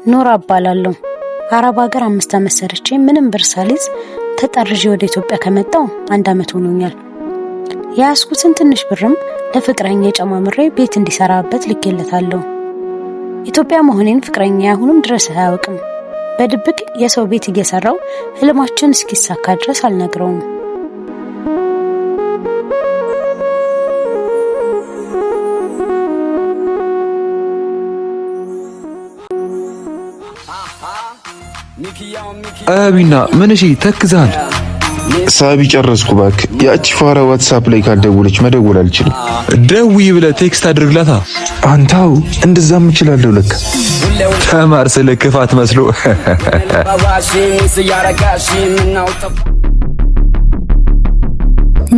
ኖራ እባላለሁ። አረብ ሀገር 5 ዓመት ሰርቼ ምንም ብር ሳልይዝ ተጠርዤ ወደ ኢትዮጵያ ከመጣሁ 1 ዓመት ሆኖኛል። ያስኩትን ትንሽ ብርም ለፍቅረኛ ጨማምሬ ቤት እንዲሰራበት ልኬለታለሁ። ኢትዮጵያ መሆኔን ፍቅረኛ አሁንም ድረስ አያውቅም። በድብቅ የሰው ቤት እየሰራው ህልማችን እስኪሳካ ድረስ አልነግረውም። አቢና ምን እሺ ተክዛል ሳቢ ጨረስኩ ባክ። ያቺ ፋራ ዋትስአፕ ላይ ካልደወለች መደወል አልችልም። ደውይ ብለህ ቴክስት አድርግላታ። አንታው እንደዛም እችላለሁ ለካ። ተማር ስለ ክፋት መስሎ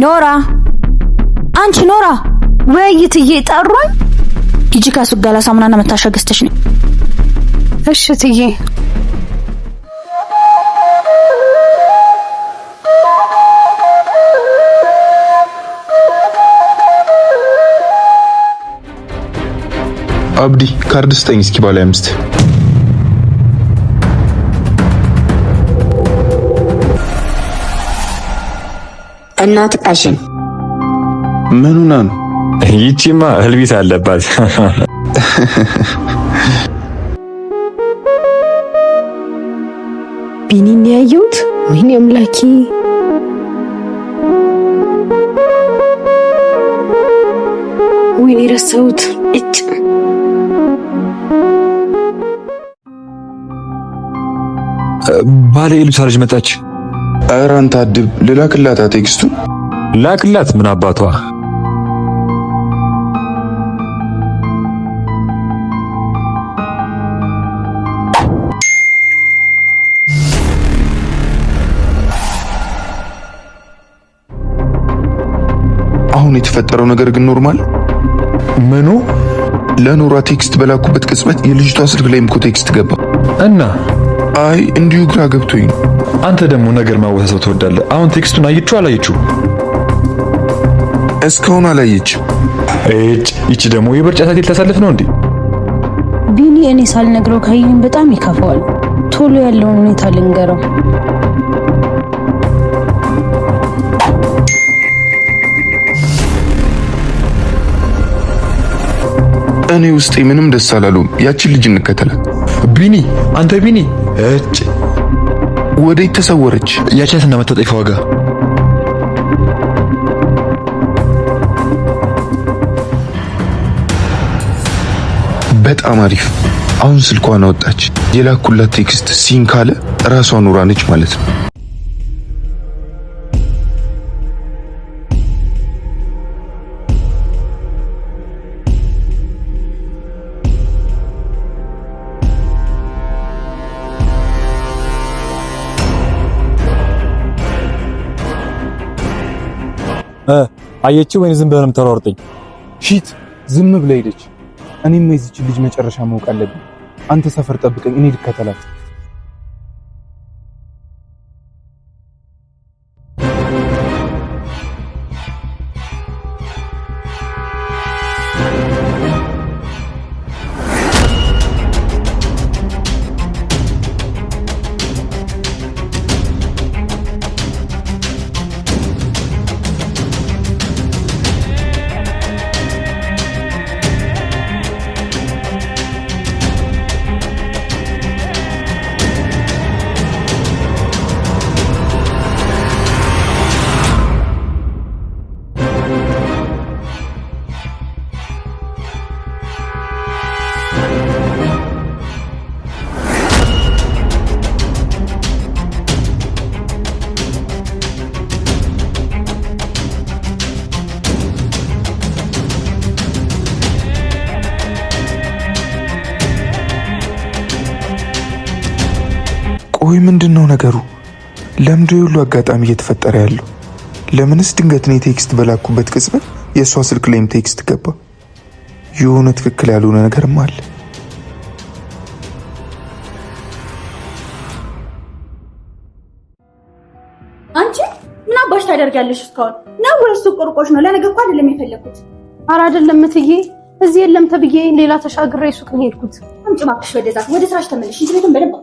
ኖራ አንቺ ኖራ ወይትዬ ጠሩኝ። ሂጂ ካሱጋላ ሳሙናና መታሸግ ገዝተሽ ነው። እሺ ትዬ። አብዲ ካርድ ስጠኝ እስኪ ባለ 5 እናት ቃሽን ምኑና ነው? ይቺማ ህልቢት አለባት። ቢኒን ያየሁት ወይኔ አምላኬ። ወይኔ ረሳሁት። እጭ ባለ ልብስ ልጅ መጣች። ኧረ አንተ አድብ። ልላክላታ ቴክስቱን ላክላት። ምን አባቷ አሁን የተፈጠረው ነገር ግን ኖርማል? ምኑ? ለኖራ ቴክስት በላኩበት ቅጽበት የልጅቷ ስልክ ላይም እኮ ቴክስት ገባ እና አይ እንዲሁ ግራ ገብቶኝ። አንተ ደግሞ ነገር ማወሳሰብ ትወዳለህ። አሁን ቴክስቱን አየችው አላየችው? እስካሁን አላየችም። ይቺ ደግሞ የብርጫ ሰዓት ልታሳልፍ ነው እንዴ? ቢኒ እኔ ሳልነግረው ካየኝ በጣም ይከፋዋል። ቶሎ ያለውን ሁኔታ ልንገረው። እኔ ውስጤ ምንም ደስ አላለውም። ያቺን ልጅ እንከተላት። ቢኒ አንተ ቢኒ ወዴት ተሰወረች? ያቻትና መታጠፊያ ዋጋ በጣም አሪፍ። አሁን ስልኳን አወጣች። የላኩላት ቴክስት ሲን ካለ ራሷ ኖራ ነች ማለት ነው። አየች ወይ ዝም ብለህ ተሯርጠኝ? ሺት ዝም ብላ ሄደች። እኔም የዚች ልጅ መጨረሻ ማወቅ አለብኝ። አንተ ሰፈር ጠብቀኝ፣ እኔ ልከተላት። ቆይ ምንድነው ነገሩ? ለምንድነው ሁሉ አጋጣሚ እየተፈጠረ ያለው? ለምንስ ድንገት ነው ቴክስት በላኩበት ቅጽበት የሷ ስልክ ላይም ቴክስት ገባ? የሆነ ትክክል ያልሆነ ነገርም አለ። አንቺ ምን አባሽ ታደርጊያለሽ? እስካሁን ነው ወይስ ቁርቆሽ ነው? ለነገ እኮ አይደለም የፈለኩት። ኧረ አይደለም እትዬ፣ እዚህ የለም ተብዬ ሌላ ተሻግሬ ሱቅ ነው ሄድኩት። አምጪ እባክሽ ወደ ስራሽ ተመለሽ። እዚህ ቤቱን በደንብ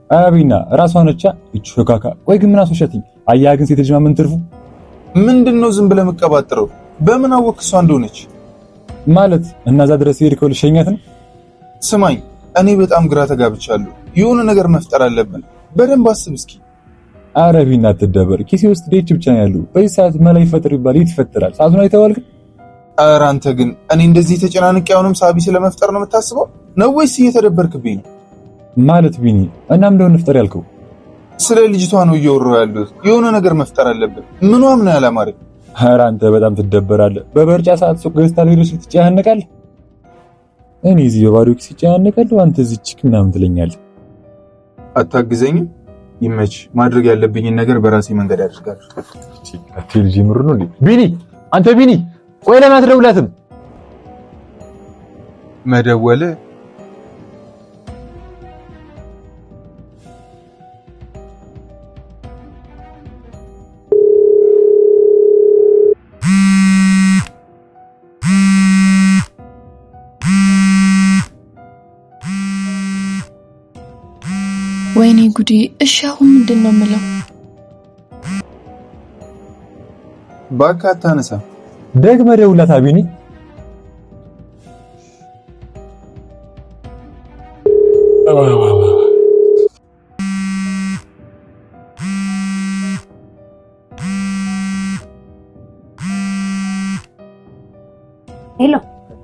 አቢና ራሷ ነቻ እቺ ሾካካ። ቆይ ግን ምን አስወሻትኝ? አያ ግን ሴት ልጅ ማመን ትርፉ ምንድነው? ዝም ብለህ መቀባጥረው? በምን አወቅ እሷ እንደሆነች? ማለት እናዛ ድረስ ሄድከው ልሸኛት ነው? ስማኝ፣ እኔ በጣም ግራ ተጋብቻለሁ። የሆነ ነገር መፍጠር አለብን። በደንብ አስብ እስኪ። አረቢና አትደበር። ኪሴ ውስጥ ዴች ብቻ ነው ያለው። በዚህ ሰዓት መላ ይፈጥር ይባል ይፈጥራል። ሰዓቱን አይተዋል ግን? ኧረ አንተ ግን እኔ እንደዚህ ተጨናንቄ አሁንም ሳቢ ስለመፍጠር ነው የምታስበው ነው ወይስ እየተደበርክብኝ ነው? ማለት ቢኒ እናም ለምን ፍጠር ያልከው? ስለ ልጅቷ ነው እያወራሁ ያለሁት። የሆነ ነገር መፍጠር አለብን። ምኗም ነው ያላማረኝ። ኧረ አንተ በጣም ትደበራለህ። በበርጫ ሰዓት ሱቅ ገዝታ ሄደሽ ትጨናነቃለህ። እኔ እዚህ በባዶ ኪስ ትጨናነቃለሁ፣ አንተ እዚህ ቺክ ምናምን ትለኛለህ። አታግዘኝም? ይመች። ማድረግ ያለብኝን ነገር በራሴ መንገድ አድርጋለሁ። አትልጂ ምሩ ነው እንዴ? ቢኒ አንተ ቢኒ፣ ቆይ ለምን አትደውላትም? መደወል ወይኔ ጉዲ! እሺ አሁን ምንድነው የምለው? ባካ ታነሳ ደግመህ ደውላት አቢኒ። ሄሎ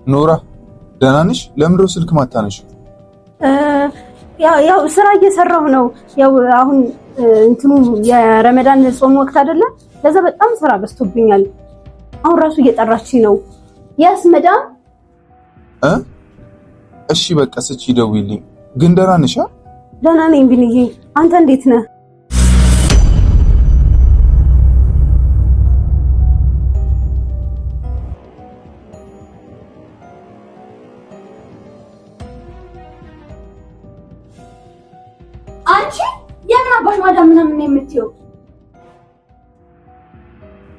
ኖራ፣ ደህና ነሽ? ለምንድነው ስልክ ማታነሽ? ያው ስራ እየሰራሁ ነው። ያው አሁን እንትኑ የረመዳን ጾም ወቅት አይደለ? ለዛ በጣም ስራ በዝቶብኛል። አሁን ራሱ እየጠራችኝ ነው። ያስ መዳም እሺ በቃ ስጪ፣ ደውይልኝ። ግን ደህና ነሽ? ደህና ነኝ ቢንዬ፣ አንተ እንዴት ነህ? አንቺ የምን አባሽ ማዳም ምናምን የምትይው?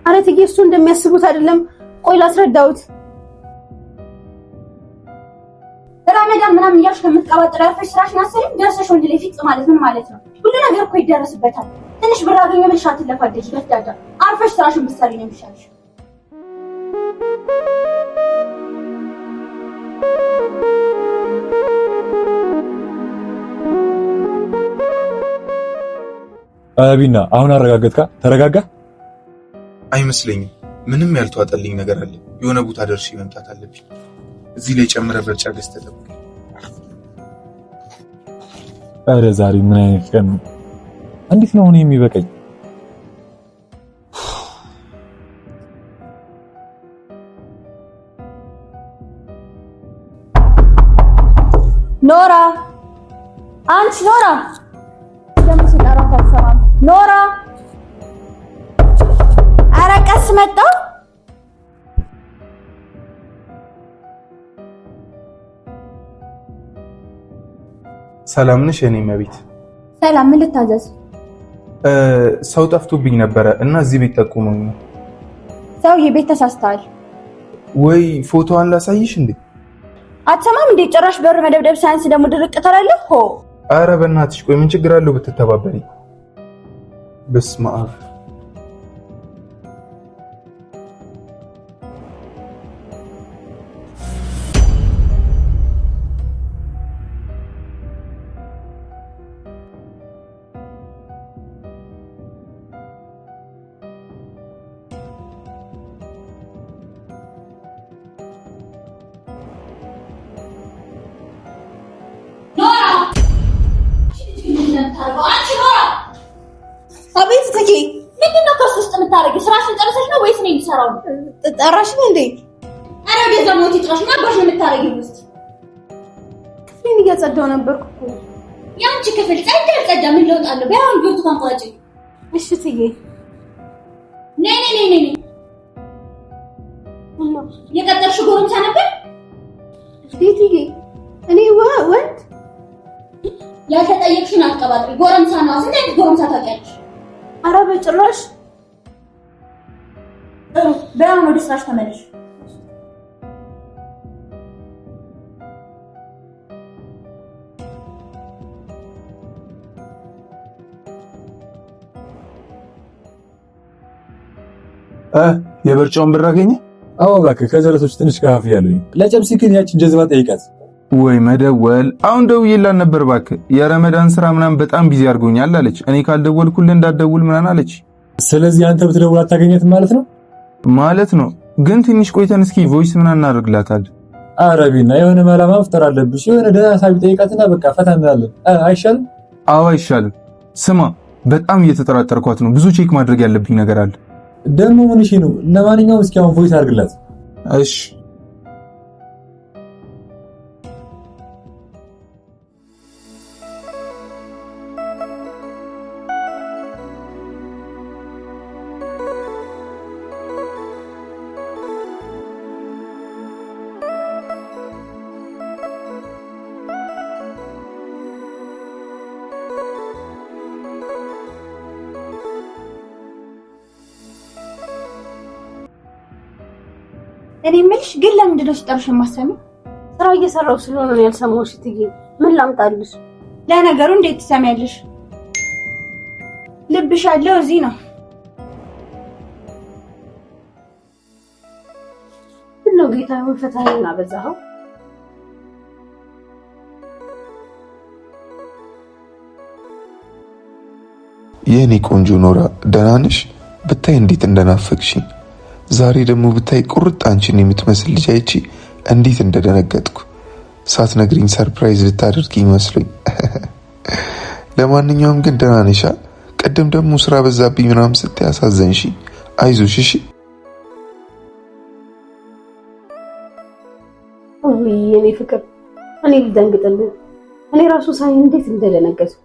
አረ ትዬ እሱ እንደሚያስቡት አይደለም። ቆይ ላስረዳውት። ረመዳን ምናምን እያልሽ ከምትቀባጥሪ አርፈሽ ስራሽን አሰሪም ደርሰሽ ወንድ ላይ ፊት ማለት ምን ማለት ነው? ሁሉ ነገር እኮ ይደረስበታል። ትንሽ ብር አገኘ ብለሽ አትለፋደጂ። በዳዳ አርፈሽ ስራሽን ብትሰሪ ነው የሚሻልሽ። አቢና አሁን አረጋገጥካ? ተረጋጋ? አይመስለኝም። ምንም ያልተዋጠልኝ ነገር አለ። የሆነ ቦታ ደርሼ መምጣት አለብኝ። እዚህ ላይ ጨምረህ በርጫ ገዝተህ ጠብቀኝ። ኧረ ዛሬ ምን አይነት ቀን ነው? እንዴት ነው እኔ የሚበቃኝ? ኖራ፣ አንቺ ኖራ፣ ለምን ሲጠራት አትሰማም? ኖራ፣ ኧረ ቀስ መጣሁ። ሰላም ነሽ? እኔ መቤት ሰላም። ምን ልታዘዝ? ሰው ጠፍቶብኝ ነበረ እና እዚህ ቤት ጠቁመኝ ነው። ሰውዬ ቤት ተሳስተሃል ወይ? ፎቶዋን ላሳይሽ እንዴ? አትሰማም እንዴ? ጭራሽ በር መደብደብ ሳያንስ ደግሞ ድርቅ ትላለህ እኮ። አረ በእናትሽ ቆይ፣ ምን ችግር አለው ብትተባበሪ? በስመ አብ። አቤት ትኪ፣ ምንድነው ከሱ ውስጥ የምታረጊው? ስራሽን ጨርሰሽ ነው ወይስ ነው የሚሰራው? ጠራሽኝ እንዴ? አረ ገዛ ሞት ይጥራሽ። ምን አባሽ ነው የምታረጊው? ውስጥ ምን እያጸዳው ነበርኩ እኮ። ያንቺ ክፍል ጸዳ ምን ለውጥ አለው? ቢያውን ብርቱካን ቋጭ። እሺ ትዬ፣ ነይ ነይ የቀጠርሽ ጎረምሳ ነበር ቤትዬ። እኔ ወንድ ያልተጠየቅሽን አትቀባጥሪ። ጎረምሳ ነው። ስንት አይነት ጎረምሳ ታውቂያለሽ? ኧረ በጭራሽ። በያም ወደ ስራሽ ተመለሽ። የበርጫውን ብር አገኘ? አዎ እባክህ ከዘረቶች ትንሽ ከፋፍያለሁ። ለጨብሲ ግን ያችን ጀዝባ ጠይቃት። ወይ መደወል። አሁን ደውዬላት ነበር እባክህ የረመዳን ስራ ምናምን በጣም ቢዚ አድርጎኛል አለች። እኔ ካልደወልኩልህ እንዳትደውል ምናምን አለች። ስለዚህ አንተ ብትደውል አታገኘትም ማለት ነው። ግን ትንሽ ቆይተን እስኪ ቮይስ ምናምን እናደርግላታለን። አረቢና የሆነ መላ መፍጠር አለብሽ። የሆነ ደህና ሳቢ ጠይቃትና በቃ ፈታ እንላለን። አይሻልም? አዎ አይሻልም። ስማ በጣም እየተጠራጠርኳት ነው። ብዙ ቼክ ማድረግ ያለብኝ ነገር አለ። ደግሞ ምን እሺ ነው? ለማንኛውም እስኪ አሁን ቮይስ አድርግላት። እሺ እኔ የምልሽ ግን ለምንድን ነው ሲጠርሽ የማሰሚው? ስራ እየሰራው ስለሆነ ነው ያልሰማሁሽ እትዬ። ምን ላምጣልሽ? ለነገሩ እንዴት ትሰሚያለሽ? ልብሽ ያለው እዚህ ነው። ነው ጌታ ሆይ ፈታዬን አበዛኸው። የኔ ቆንጆ ኖራ ደህና ነሽ? ብታይ እንዴት እንደናፈቅሽኝ። ዛሬ ደግሞ ብታይ ቁርጥ አንቺን የምትመስል ልጅ አይቺ እንዴት እንደደነገጥኩ። ሳትነግሪኝ ሰርፕራይዝ ልታደርጊኝ መስሎኝ። ለማንኛውም ግን ደህና ነሽ? ቅድም ደግሞ ስራ በዛብኝ ምናምን ስትይ አሳዘንሽ። አይዞሽ እሺ። ውይ የኔ ፍቅር እኔ ልደንግጥልህ። እኔ ራሱ ሳይ እንዴት እንደደነገጥኩ።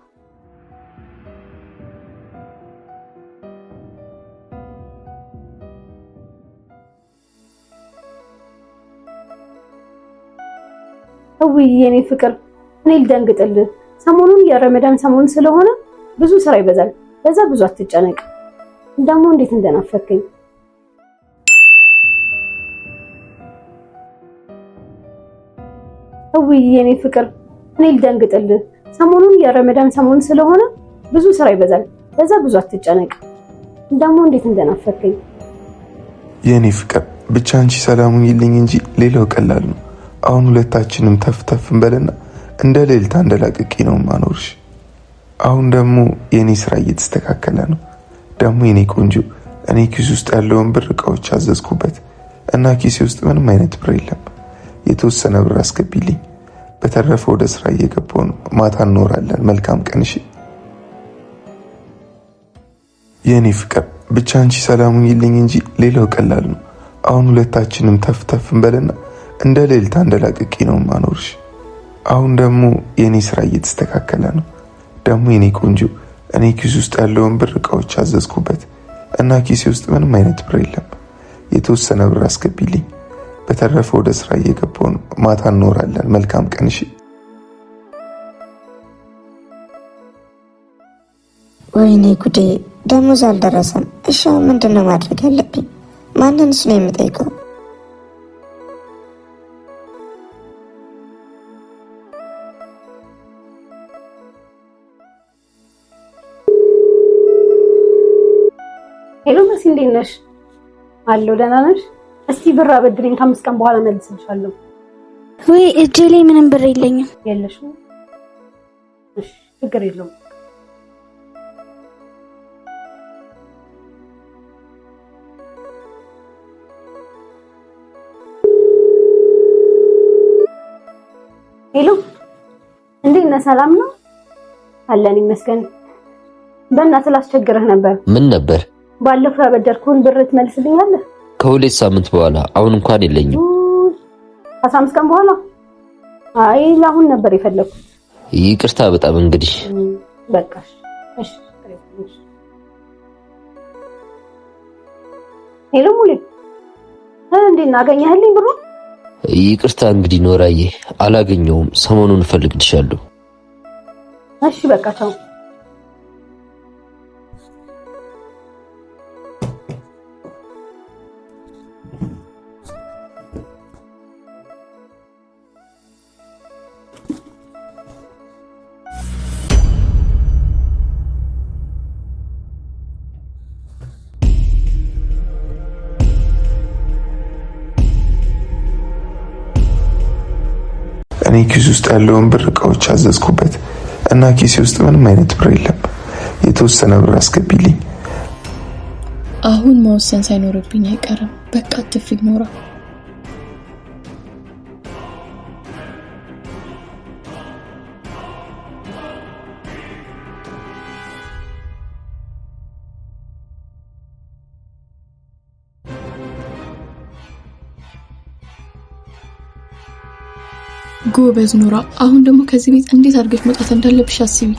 ውይ የኔ ፍቅር እኔ ልደንግጥልህ። ሰሞኑን የረመዳን ሰሞን ስለሆነ ብዙ ስራ ይበዛል። በዛ ብዙ አትጨነቅ። ደግሞ እንዴት እንደናፈከኝ። ውይ የኔ ፍቅር እኔ ልደንግጥልህ። ሰሞኑን የረመዳን ሰሞን ስለሆነ ብዙ ስራ ይበዛል። በዛ ብዙ አትጨነቅ። ደግሞ እንዴት እንደናፈከኝ። የኔ ፍቅር ብቻ አንቺ ሰላሙን ይልኝ እንጂ ሌላው ቀላል ነው። አሁን ሁለታችንም ተፍተፍ እንበልና እንደ ሌልታ እንደላቅቂ ነው ማኖርሽ። አሁን ደግሞ የኔ ስራ እየተስተካከለ ነው። ደግሞ የኔ ቆንጆ እኔ ኪስ ውስጥ ያለውን ብር እቃዎች አዘዝኩበት እና ኪሴ ውስጥ ምንም አይነት ብር የለም። የተወሰነ ብር አስገቢልኝ። በተረፈ ወደ ስራ እየገባሁ ነው። ማታ እንኖራለን። መልካም ቀን እሺ። የኔ ፍቅር ብቻ አንቺ ሰላሙን ይልኝ እንጂ ሌላው ቀላል ነው። አሁን ሁለታችንም ተፍተፍ እንበልና እንደ ሌልታ እንደላቅቂ ነው ማኖርሽ። አሁን ደግሞ የኔ ስራ እየተስተካከለ ነው። ደግሞ የኔ ቆንጆ እኔ ኪስ ውስጥ ያለውን ብር እቃዎች አዘዝኩበት እና ኪሴ ውስጥ ምንም አይነት ብር የለም። የተወሰነ ብር አስገቢልኝ። በተረፈ ወደ ስራ እየገባሁ ነው። ማታ እንኖራለን። መልካም ቀን እሺ። ወይኔ ጉዴ፣ ደሞዝ አልደረሰም። እሺ ምንድነው ማድረግ ያለብኝ? ማንንስ ነው የምጠይቀው? ሄሎ መሲ እንዴት ነሽ? አለሁ ደህና ነሽ? እስቲ ብር አበድሪኝ ከ5 ቀን በኋላ መልስልሻለሁ። ወይ እጄ ላይ ምንም ብር የለኝም። የለሽም? እሺ ችግር የለውም። ሄሎ እንዴት ነህ? ሰላም ነው? አለን ይመስገን። በእናትህ ላስቸግርህ ነበር። ምን ነበር? ባለፈው ያበደርኩህን ብር ትመልስልኛለህ? ከ2 ሳምንት በኋላ። አሁን እንኳን የለኝም። ከ5 ቀን በኋላ? አይ ለአሁን ነበር የፈለኩት። ይቅርታ በጣም እንግዲህ በቃ እሺ። ሄሎ ሙሌ እንዴት እናገኘህልኝ ብሩ? ይቅርታ እንግዲህ ኖራዬ አላገኘውም። ሰሞኑን እፈልግልሻለሁ። እሺ በቃ ተው። እኔ ኪስ ውስጥ ያለውን ብር እቃዎች አዘዝኩበት እና ኪስ ውስጥ ምንም አይነት ብር የለም። የተወሰነ ብር አስገቢልኝ። አሁን መወሰን ሳይኖርብኝ አይቀርም። በቃ አትፍሪ ኖራ። ጎበዝ ኖራ። አሁን ደግሞ ከዚህ ቤት እንዴት አድርገሽ መውጣት እንዳለብሽ አስቢ።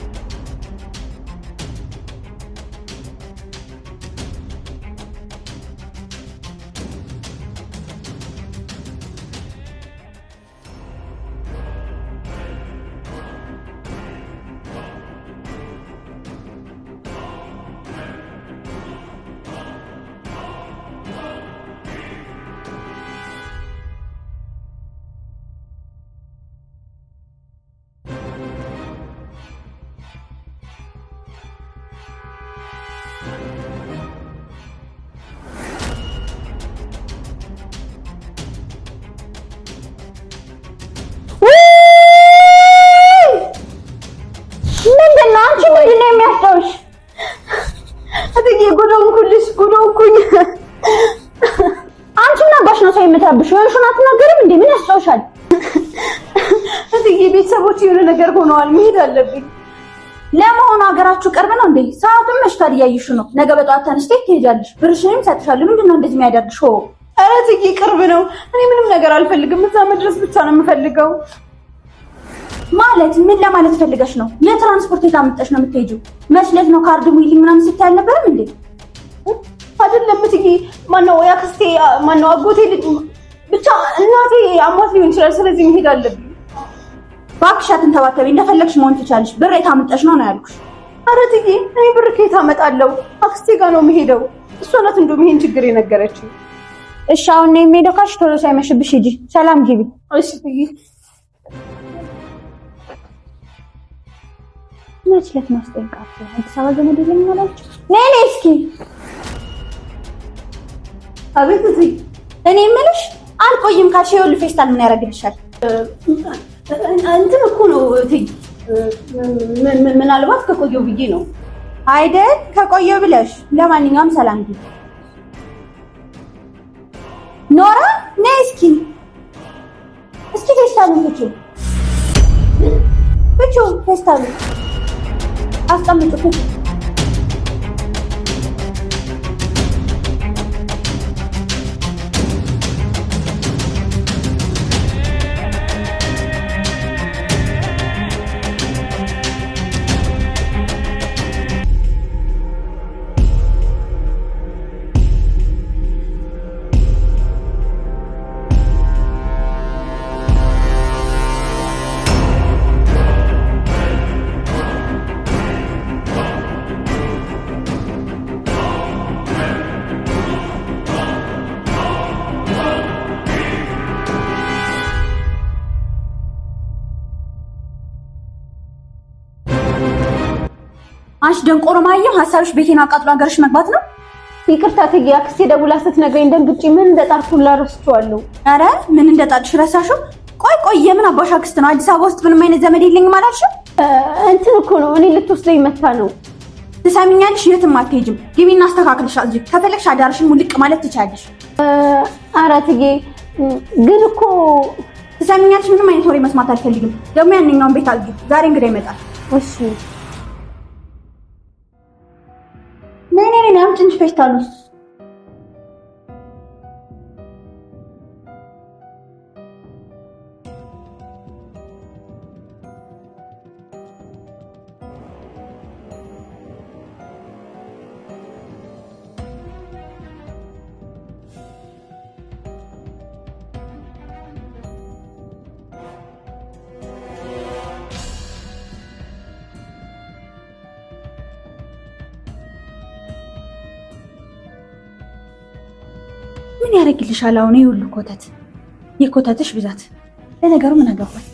ምንድነው የሚያስታውሽ? አትዬ ጉዶንኩኝ። አንቺ ምን አባሽ ነው ሰው የምትረብሽው? የሆንሽውን አትናገሪም እንዴ? ምን ያስታውሻል? አትዬ ቤተሰቦች የሆነ ነገር ሆነዋል፣ መሄድ አለብኝ። ለመሆኑ ሀገራችሁ ቅርብ ነው እንዴ? ሰዓቱን መሽቷል፣ እያየሽ ነው። ነገ በጠዋት ተነስተሽ ትሄጃለሽ፣ ብርሽንም እሰጥሻለሁ። ምንድነው እንደዚህ የሚያደርግሽ? ኧረ እትዬ ቅርብ ነው። እኔ ምንም ነገር አልፈልግም፣ እዛ መድረስ ብቻ ነው የምፈልገው። ማለት ምን ለማለት ፈልገሽ ነው? የትራንስፖርት የታመጣሽ ነው የምትሄጂው? መስለት ነው ካርድ ሙይልኝ ምናምን ስትይ አልነበረም እንዴ? አይደለም እትዬ፣ ማነው ያክስቴ ማነው አጎቴ ልጅ ብቻ እናቴ አሟት ሊሆን ይችላል። ስለዚህ መሄድ አለብኝ። እባክሽ አትንተባተቢ፣ እንደፈለግሽ መሆን ትቻለሽ። ብር የታመጣሽ ነው ያልኩሽ። ኧረ እትዬ እኔ ብር ከየት አመጣለሁ? አክስቴ ጋር ነው የምሄደው። እሷ ናት እንደውም ይሄን ችግር የነገረችኝ። እሺ አሁን ነው የምሄደው ካልሽ ቶሎ ሳይመሽብሽ ሂጂ። ሰላም ግቢ። እሺ እትዬ። መስለት ማስጠንቀቅ አዲስ አበባ ዘመድ የለኝ አላችሁ? ነይ እስኪ። አቤት እትዬ። እኔ የምልሽ አልቆይም ካልሽ ይኸውልሽ ፌስታል ምን ያደርግልሻል? እንትን እኮ ነው እትዬ፣ ምናልባት ከቆየው ብዬ ነው አይደል? ከቆየው ብለሽ። ለማንኛውም ሰላም ግቢ። ኖራ ነይ እስኪ ፌስታሉን ፍቺው ፌስታሉን አስቀምጪው። አንቺ ደንቆሮ ማየው ሐሳብሽ ቤቴን አቃጥሎ ሀገርሽ መግባት ነው። ይቅርታ እትዬ፣ አክስቴ ደውላ ስትነግረኝ ደንግጬ ምን እንደጣርኩላ ረስቼዋለሁ። ኧረ ምን እንደጣልሽ ረሳሽው? ቆይ የምን አባሽ አክስት ነው? አዲስ አበባ ውስጥ ምንም አይነት ዘመድ የለኝም አላልሽም? እንትን እኮ ነው እኔ ልትወስደኝ መታ ነው። ትሰሚኛለሽ? የትም አትሄጂም። ግቢና አስተካክልሽ አዝጂ። ከፈለግሽ አዳርሽን ሙልቅ ማለት ትቻለሽ። ኧረ እትዬ ግን እኮ ትሰሚኛለሽ? ምንም አይነት ወሬ መስማት አልፈልግም። ደግሞ ያንኛውን ቤት አዝጂ። ዛሬ እንግዳ ይመጣል። እሺ ነይ አምጪኝ ፌስታሉን። ምን ያደርግልሻል አሁን ይሁሉ ኮተት? የኮተትሽ ብዛት። ለነገሩ ምን አገባኝ?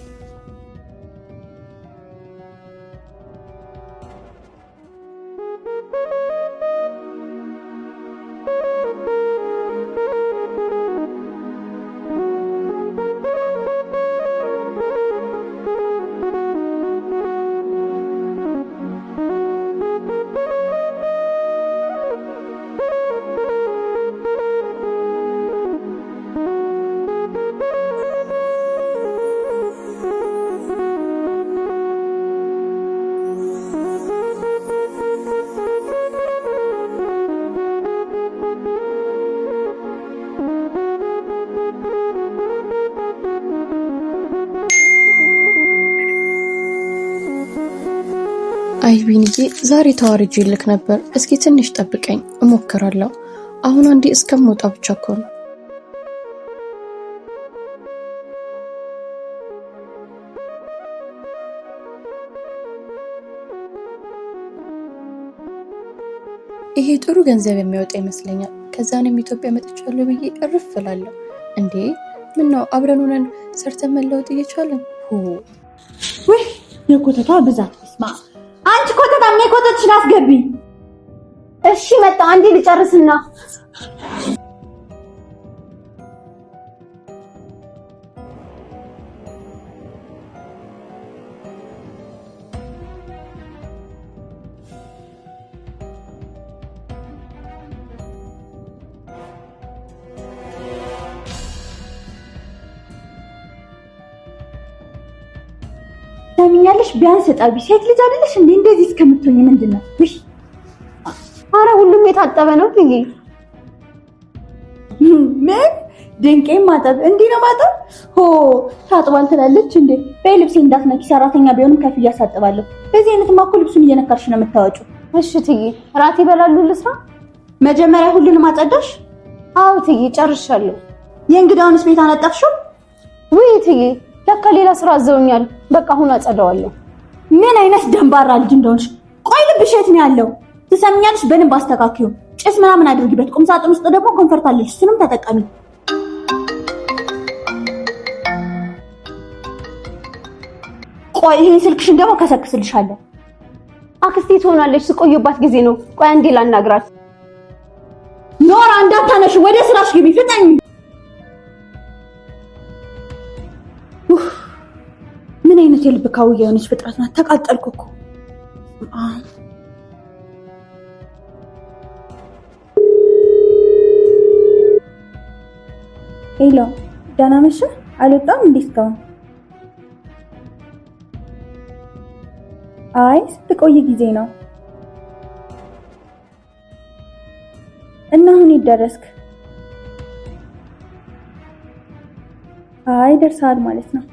አይ ቢንዬ ዛሬ ተዋርጄ ልክ ነበር። እስኪ ትንሽ ጠብቀኝ እሞክራለሁ። አሁን አንዴ እስከምወጣ ብቻ እኮ ነው። ይሄ ጥሩ ገንዘብ የሚያወጣ ይመስለኛል። ከዛንም ኢትዮጵያ መጥቻለሁ ብዬ እርፍ እላለሁ። እንዴ ምነው አብረን ሆነን ሰርተን መለወጥ እየቻለን? ወይ የኮተቷ ብዛት ስማ። አንቺ ኮተታም የኮተትሽን አስገቢ። እሺ መጣ። አንዴ ልጨርስና ታሚኛለሽ። ቢያንስ ጠቢ። ሴት ልጅ አይደለሽ እንዴ? እንደዚህ እስከምትሆኝ ምንድነው? እሺ አረ ሁሉም የታጠበ ነው ትዬ። ምን ድንቄ ማጠብ እንዲህ ነው ማጠብ? ሆ ታጥቧል ትላለች እንዴ? በልብሴ እንዳትነኪ። ሰራተኛ ቢሆንም ከፍዬ አሳጥባለሁ። በዚህ አይነት ማኮ ልብሱን እየነካርሽ ነው የምታወጪው። እሺ ትዬ። ራት ይበላሉ ልስራ? መጀመሪያ ሁሉንም አጸዳሽ? አዎ ትዬ ጨርሻለሁ። የእንግዳውንስ ቤት አነጠፍሽው? ውይ ትዬ ለካ ሌላ ስራ አዘውኛል። በቃ አሁን አጸዳዋለሁ። ምን አይነት ደንባራ ልጅ እንደሆንሽ። ቆይ ልብሽ የት ነው ያለው? ትሰምኛለሽ? በደንብ አስተካክዩ። ጭስ ምናምን አድርጊበት። ቁም ሳጥን ውስጥ ደግሞ ኮንፈርት አለሽ፣ እሱንም ተጠቀሚ። ቆይ ይሄን ስልክሽን ደግሞ ከሰክስልሻለሁ። አክስቴ ትሆናለች። ስቆየባት ጊዜ ነው። ቆይ አንዴ ላናግራት። ኖራ እንዳታነሽ፣ ወደ ስራሽ ግቢ ፍጠኝ። ምን አይነት የልብ ካውያ የሆነች ፍጥረት ናት። ተቃጠልኩ እኮ። ሄሎ ደህና መሸህ? አልወጣም እንዴ እስካሁን? አይ ስትቆይ ጊዜ ነው። እና አሁን ይደረስክ? አይ ደርሰሃል ማለት ነው።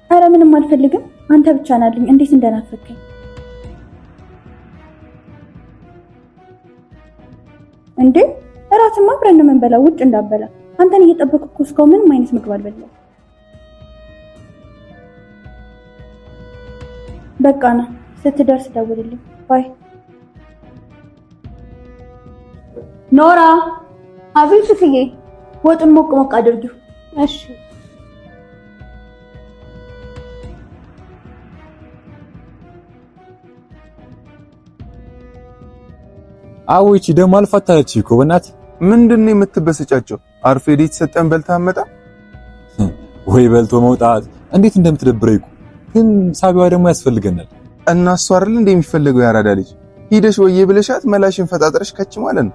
አረ ምንም አልፈልግም። አንተ ብቻ ናልኝ። እንዴት እንደናፈከኝ እንዴ! እራትማ አብረን ነው የምንበላው፣ ውጭ እንዳበላ። አንተን እየጠበቅኩ እኮ እስካሁን ምንም አይነት ምግብ አልበላም። በቃ ና፣ ስትደርስ ደውልልኝ። ባይ። ኖራ። አቤት እትዬ። ወጡን ሞቅ ሞቅ አድርጊው። እሺ። አውጪ ደግሞ አልፈታለች እኮ በእናትህ። ምንድነው የምትበሰጫቸው? አርፌድ የተሰጠን በልታ አመጣ ወይ በልቶ መውጣት እንዴት እንደምትደብረኝ እኮ። ግን ሳቢዋ ደግሞ ያስፈልገናል። እና እሷ አይደል እንደሚፈልገው ያራዳ ልጅ። ሂደሽ ወዬ ብለሻት መላሽን ፈጣጥረሽ ከች ማለት ነው።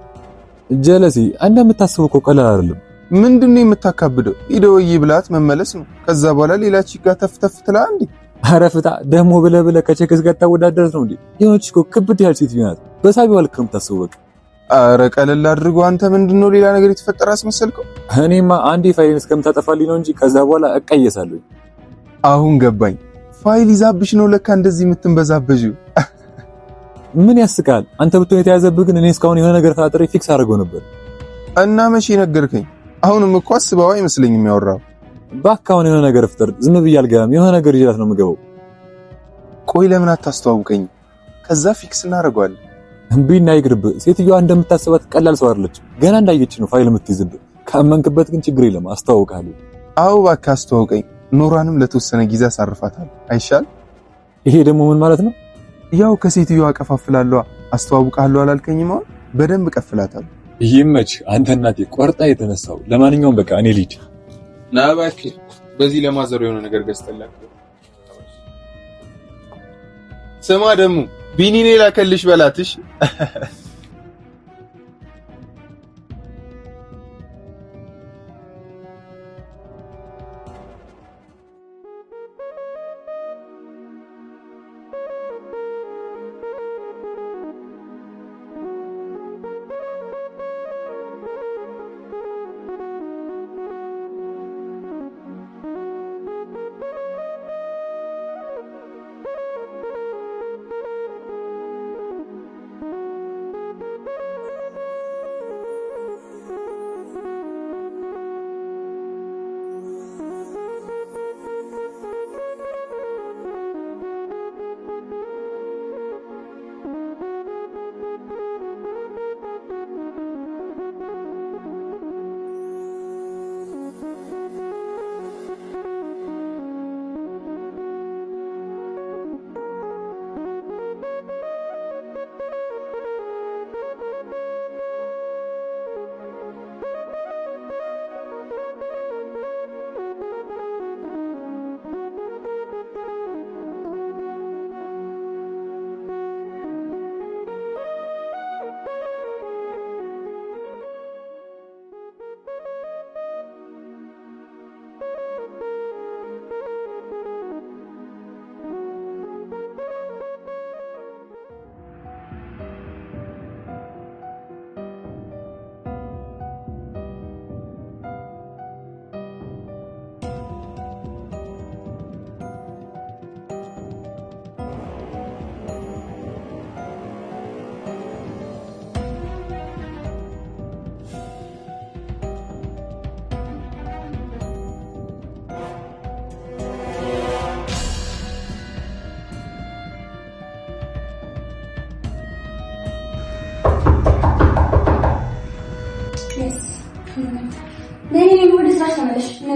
ጀለሲ እንደምታስበው እኮ ቀላል አይደለም። ምንድነው የምታካብደው? ሂደ ወዬ ብላት መመለስ ነው። ከዛ በኋላ ሌላ ቺጋ ተፍተፍ ትላ እንዴ። ኧረ ፍታ ደግሞ ብለህ ከቼክስ ጋር ታወዳደርስ ነው እንዴ? የሆነች እኮ ክብድ ያህል ሴት ናት። በሳቢዋ ልክ ነው የምታስበው በቃ። ኧረ ቀለል አድርጎ። አንተ ምንድነው ሌላ ነገር የተፈጠረ አስመሰልከው? እኔማ አንዴ ፋይልን እስከምታጠፋልኝ ነው እንጂ ከዛ በኋላ እቀየሳለሁ። አሁን ገባኝ። ፋይል ይዛብሽ ነው ለካ እንደዚህ የምትንበዛበጂው። ምን ያስቃል? አንተ ብትሆን የተያዘብህ ግን እኔ እስካሁን የሆነ ነገር ፈጣጥሬ ፊክስ አድርገው ነበር። እና መቼ ነገርከኝ? አሁንም እኮ አስበው አይመስለኝም ያወራው። እባክህ አሁን የሆነ ነገር ፍጠር። ዝም ብዬ አልገባም። የሆነ ነገር ይላት ነው የምገባው። ቆይ ለምን አታስተዋውቀኝ? ከዛ ፊክስ እናደርገዋለን። እምቢና ይግርብ። ሴትዮዋ እንደምታስባት ቀላል ሰው አይደለች። ገና እንዳየች ነው ፋይል የምትይዝብ። ካመንክበት ግን ችግር የለም አስተዋውቃለሁ። አዎ እባክህ አስተዋውቀኝ። ኖራንም ለተወሰነ ጊዜ አሳርፋታለሁ አይሻል? ይሄ ደግሞ ምን ማለት ነው? ያው ከሴትዮዋ አቀፋፍላለሁ። አስተዋውቃለሁ አላልከኝም? በደንብ ቀፍላታለሁ። ይመች። አንተ እናቴ ቆርጣ የተነሳው። ለማንኛውም በቃ እኔ ልሂድ። ና እባክህ። በዚህ ለማዘር የሆነ ነገር ገዝተላት። ስማ ደግሞ ቢኒኔ ላከልሽ በላትሽ።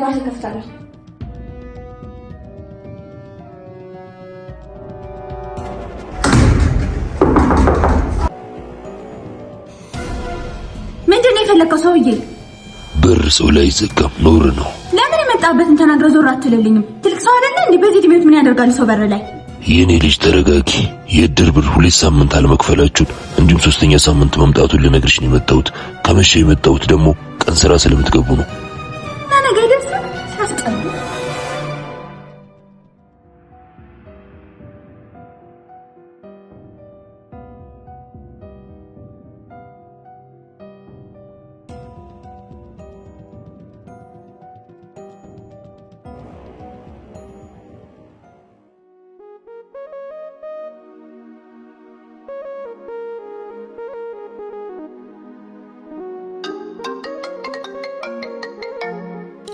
ራሴ ከፍታለሁ። ምንድነው የፈለከው ሰውዬ? በር ሰው ላይ ዘጋም ኖር ነው። ለምን የመጣበትን ተናግረ ዞር አትልልኝም? ትልቅ ሰው አይደለ እንዴ? በዚህ እድሜት ምን ያደርጋል ሰው በር ላይ? የኔ ልጅ ተረጋጊ። የእድር ብር 2 ሳምንት አለመክፈላችሁን እንዲሁም 3ኛ ሳምንት መምጣቱን ልነግርሽ ነው የመጣሁት። ከመሸ የመጣሁት ደግሞ ቀን ስራ ስለምትገቡ ነው። ነገ ደስ ሳስጠሉ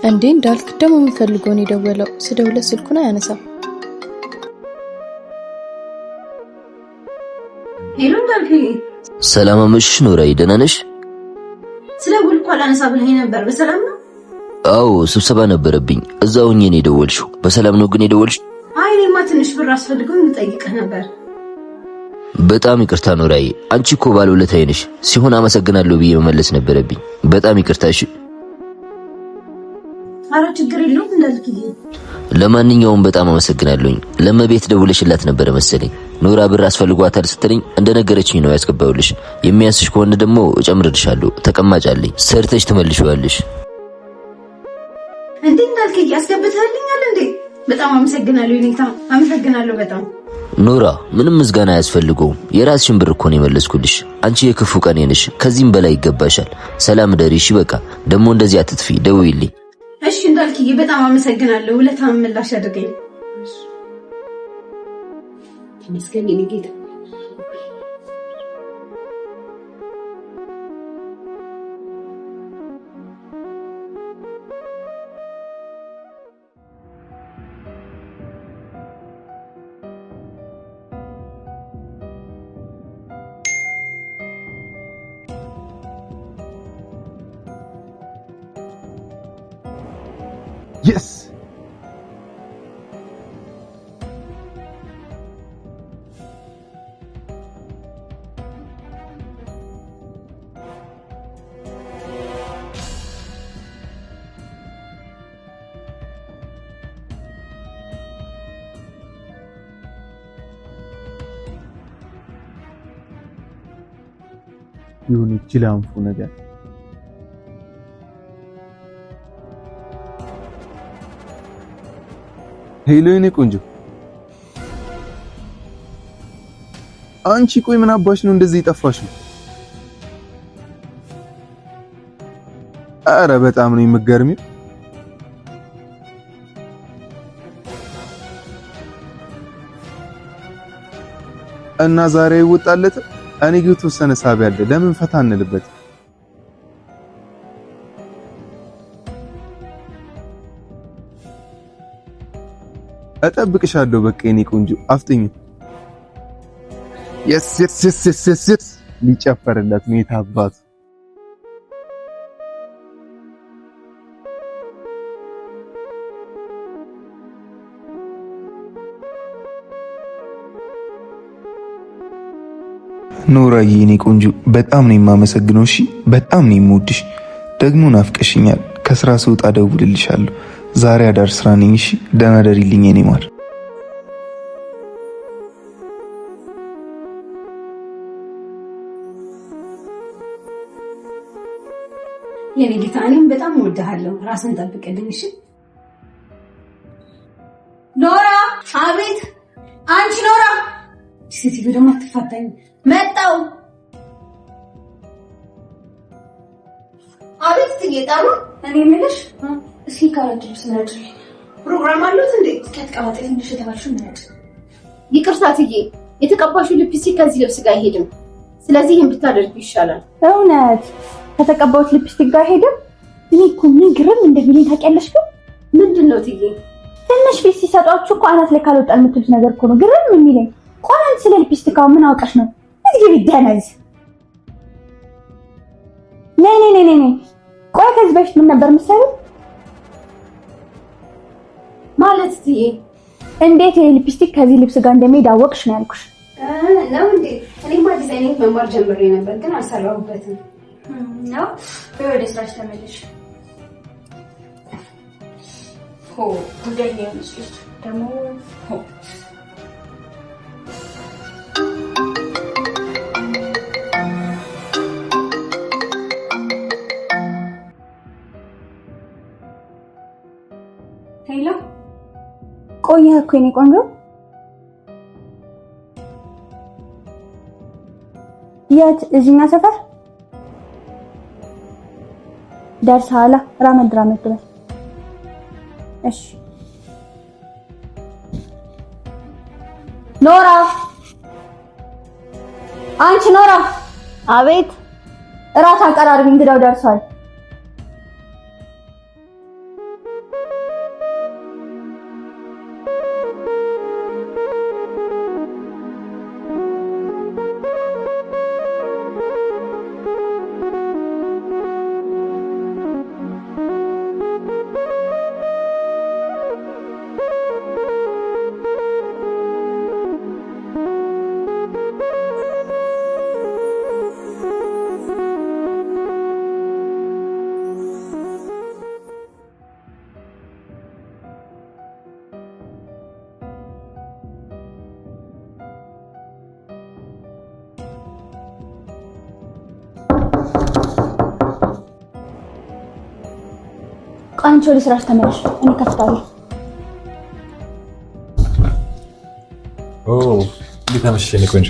እንዴ እንዳልክ ደግሞ የሚፈልገውን የደወለው ስደውለት ስልኩን አያነሳም። ሄሎ እንዳልክ፣ ሰላም አመሽሽ ኖራይ፣ ደህና ነሽ? ስደውል እኮ አላነሳ ብለኸኝ ነበር። በሰላም ነው? አዎ ስብሰባ ነበረብኝ፣ እዛው ሆኜ ነው የደወልሽው። በሰላም ነው ግን የደወልሽው? አይ እኔማ ትንሽ ብር አስፈልገው ልጠይቅህ ነበር። በጣም ይቅርታ ኖራይ፣ አንቺ እኮ ባለውለታዬ ነሽ። ሲሆን አመሰግናለሁ ብዬ መመለስ ነበረብኝ። በጣም ይቅርታ። እሺ አረ ችግር የለውም እንዳልክ። ለማንኛውም በጣም አመሰግናለሁኝ። ለመቤት ደውለሽላት ነበር መሰለኝ። ኖራ ብር አስፈልጓታል ስትለኝ እንደነገረችኝ ነው ያስገባውልሽ። የሚያንስሽ ከሆነ ደግሞ እጨምርልሻለሁ። ተቀማጭ አለኝ፣ ሰርተሽ ትመልሺዋለሽ። እንዴ እንዳልክ ያስገብታልኛል እንዴ? በጣም አመሰግናለሁ ኔታ፣ አመሰግናለሁ በጣም። ኖራ ምንም ምስጋና አያስፈልገውም። የራስሽን ብር እኮ ነው የመለስኩልሽ። አንቺ የክፉ ቀኔ ነሽ፣ ከዚህም በላይ ይገባሻል። ሰላም ደሪ። እሺ በቃ ደግሞ እንደዚህ አትጥፊ፣ ደውይልኝ። እሺ እንዳልክዬ በጣም አመሰግናለሁ። ውለታህን ምላሽ አድርገኝ። ተመስገን የኔ ጌታ። የስ ይሁን ይችላል ነገር ሄሎ የኔ ቆንጆ አንቺ ቆይ ምን አባሽ ነው እንደዚህ የጠፋሽው? አረ በጣም ነው የምትገርሚው። እና ዛሬ ይወጣለት እኔ ግን ተወሰነ ሳቢ አለ። ለምን ፈታ እንልበት? እጠብቅሻለሁ። በቃ የኔ ቆንጆ አፍጥኝ። የስ ሊጨፈርለት ነው የታባቱ። ኖራዬ የኔ ቆንጆ በጣም ነው የማመሰግነው። እሺ በጣም ነው የምወድሽ። ደግሞ ናፍቀሽኛል። ከስራ ስወጣ እደውልልሻለሁ። ዛሬ አዳር ስራ ነኝ። እሺ ደህና ደሪልኝ የኔ ማር። የኔ ጌታ እኔም በጣም እወድሃለሁ። ራስን ጠብቅልኝ እሺ። ኖራ! አቤት! አንቺ ኖራ! ሴትዮ ደግሞ አትፋታኝ። መጣው። አቤት ትጌጣሩ። እኔ የምልሽ እስኪ ካላችሁ ስነድ ፕሮግራም አሉት እንዴ? ከትቀባጤ ትንሽ የተባልሽ ምንድ? ይቅርታ ትዬ፣ የተቀባሽው ሊፕስቲክ ከዚህ ልብስ ጋር አይሄድም። ስለዚህ ይሄን ብታደርጉ ይሻላል። እውነት ከተቀባሁት ሊፕስቲክ ጋር አይሄድም? እኔ እኮ ምን ግርም እንደሚለኝ ታውቂያለሽ? ግን ምንድነው ትዬ? ትንሽ ፊት ሲሰጧችሁ እኮ አናት ላይ ካልወጣ የምትሉት ነገር እኮ ነው ግርም የሚለኝ። ቆይ አንቺ ስለ ሊፕስቲካው ምን አውቀሽ ነው? እዚህ ቢደነዝ ነይ። ቆይ ከዚህ በፊት ምን ነበር መሰለኝ? ማለት ትዬ እንዴት ይሄ ሊፕስቲክ ከዚህ ልብስ ጋር እንደሚሄድ አወቅሽ ነው ያልኩሽ። ነው እንዴ? እኔማ ዲዛይኒንግ መማር ጀምሬ ነበር ግን አልሰራሁበትም። ነው ወደ ስራሽ ተመለሽ። ጉዳይ ነው ደግሞ ሄሎ። ቆየህ እኮ የኔ ቆንጆ። የት? እዚህኛ ሰፈር ደርሰሃል? ራመድ በል። እሺ ኖራ፣ አንቺ ኖራ። አቤት። እራት አቀራርቢ፣ እንግዳው ደርሷል። አንቺ ወደ ስራሽ ተመለሽ፣ እኔ ከፍታለሁ። እንዴት አመሸሽ የኔ ቆንጆ?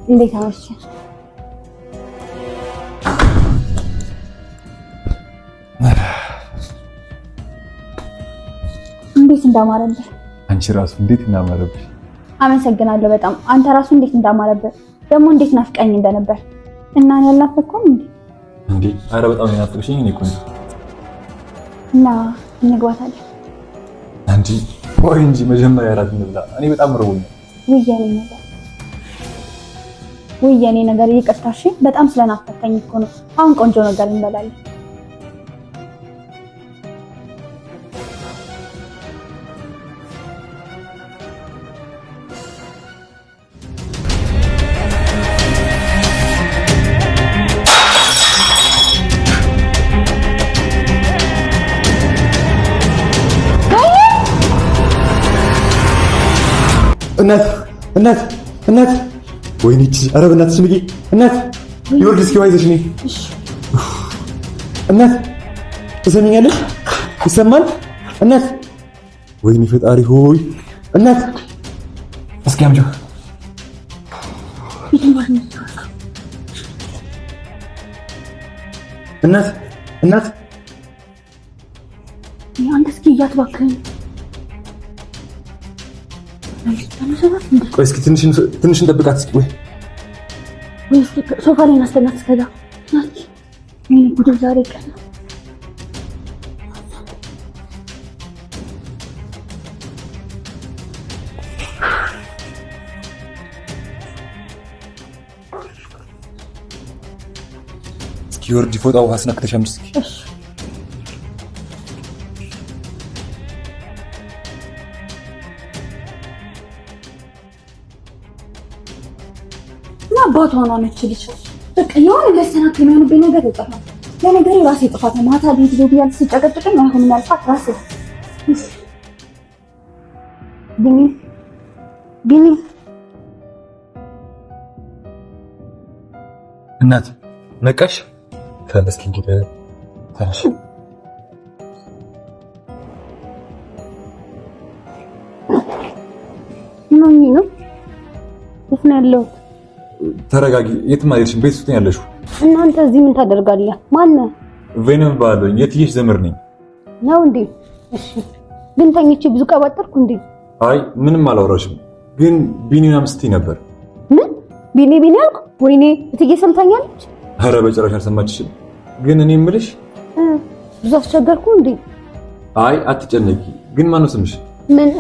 እንዴት አመሸሽ? እንዴት እንዳማረብህ። አንቺ ራሱ እንዴት እንዳማረብሽ። አመሰግናለሁ በጣም። አንተ ራሱ እንዴት እንዳማረብህ፣ ደግሞ እንዴት ናፍቀኝ እንደነበር እና እኔ አልናፈኩም እንዴ? ኧረ በጣም ናፍቀሽኝ የኔ ቆንጆ። እና እንግባታለን አንቺ ወይ እንጂ መጀመሪያ እራት እንብላ። እኔ በጣም ርቦኛል። ውይ የኔ ነገር ይቅርታ እሺ። በጣም ስለናፈቀኝ እኮ ነው። አሁን ቆንጆ ነገር እንበላለን። እናት ወይኔ እቺ ኧረ በእናትሽ ንቂ እናት ይወርድ እስኪ ዋይዘሽ ነኝ እናት ትሰሚኛለሽ ይሰማል እናት ወይኔ ፈጣሪ ሆይ እናት እስኪ አምጪው እናት አንተ እስኪ እያትባክህን ቆይ እስኪ ትንሽ እንጠብቃት እስኪ ወይ ሶፋ ላይ እናስተናት እስከዛ ጉድ ዛሬ ቀን እስኪ ወርድ ፎጣ ውሃ አስነክተሽ አምጪ እስኪ አባቷ ነው ነችልሽ በቃ የሆነ ለሰናከለ የሆነብኝ ነገር ይጠፋል። ለነገሩ ራሴ ጥፋት ማታ ቤት ሄዶ ቢያል ሲጨቀጭቀኝ አሁን ማልፋት ራሴ ቢኒ እናት ነቃሽ ተነስኪ እንግዲህ ተነሽ ነው እሱ ነው ያለው ተረጋጊ የትም አይደልሽም ቤት ውስጥ ነው ያለሽው እናንተ እዚህ ምን ታደርጋለህ ማን ነው ቬኖም ባለኝ የትዬሽ ዘመር ነኝ ነው እንዴ እሺ ግን ተኝቼ ብዙ ቀባጠርኩ እንዴ አይ ምንም አላወራሽም ግን ቢኒና ምስቲ ነበር ምን ቢኒ አልኩ ወይኔ እትዬ ሰምታኛለች ኧረ በጭራሽ አልሰማችሽም ግን እኔ የምልሽ ብዙ አስቸገርኩ እንዴ አይ አትጨነቂ ግን ማን ነው ስምሽ ምን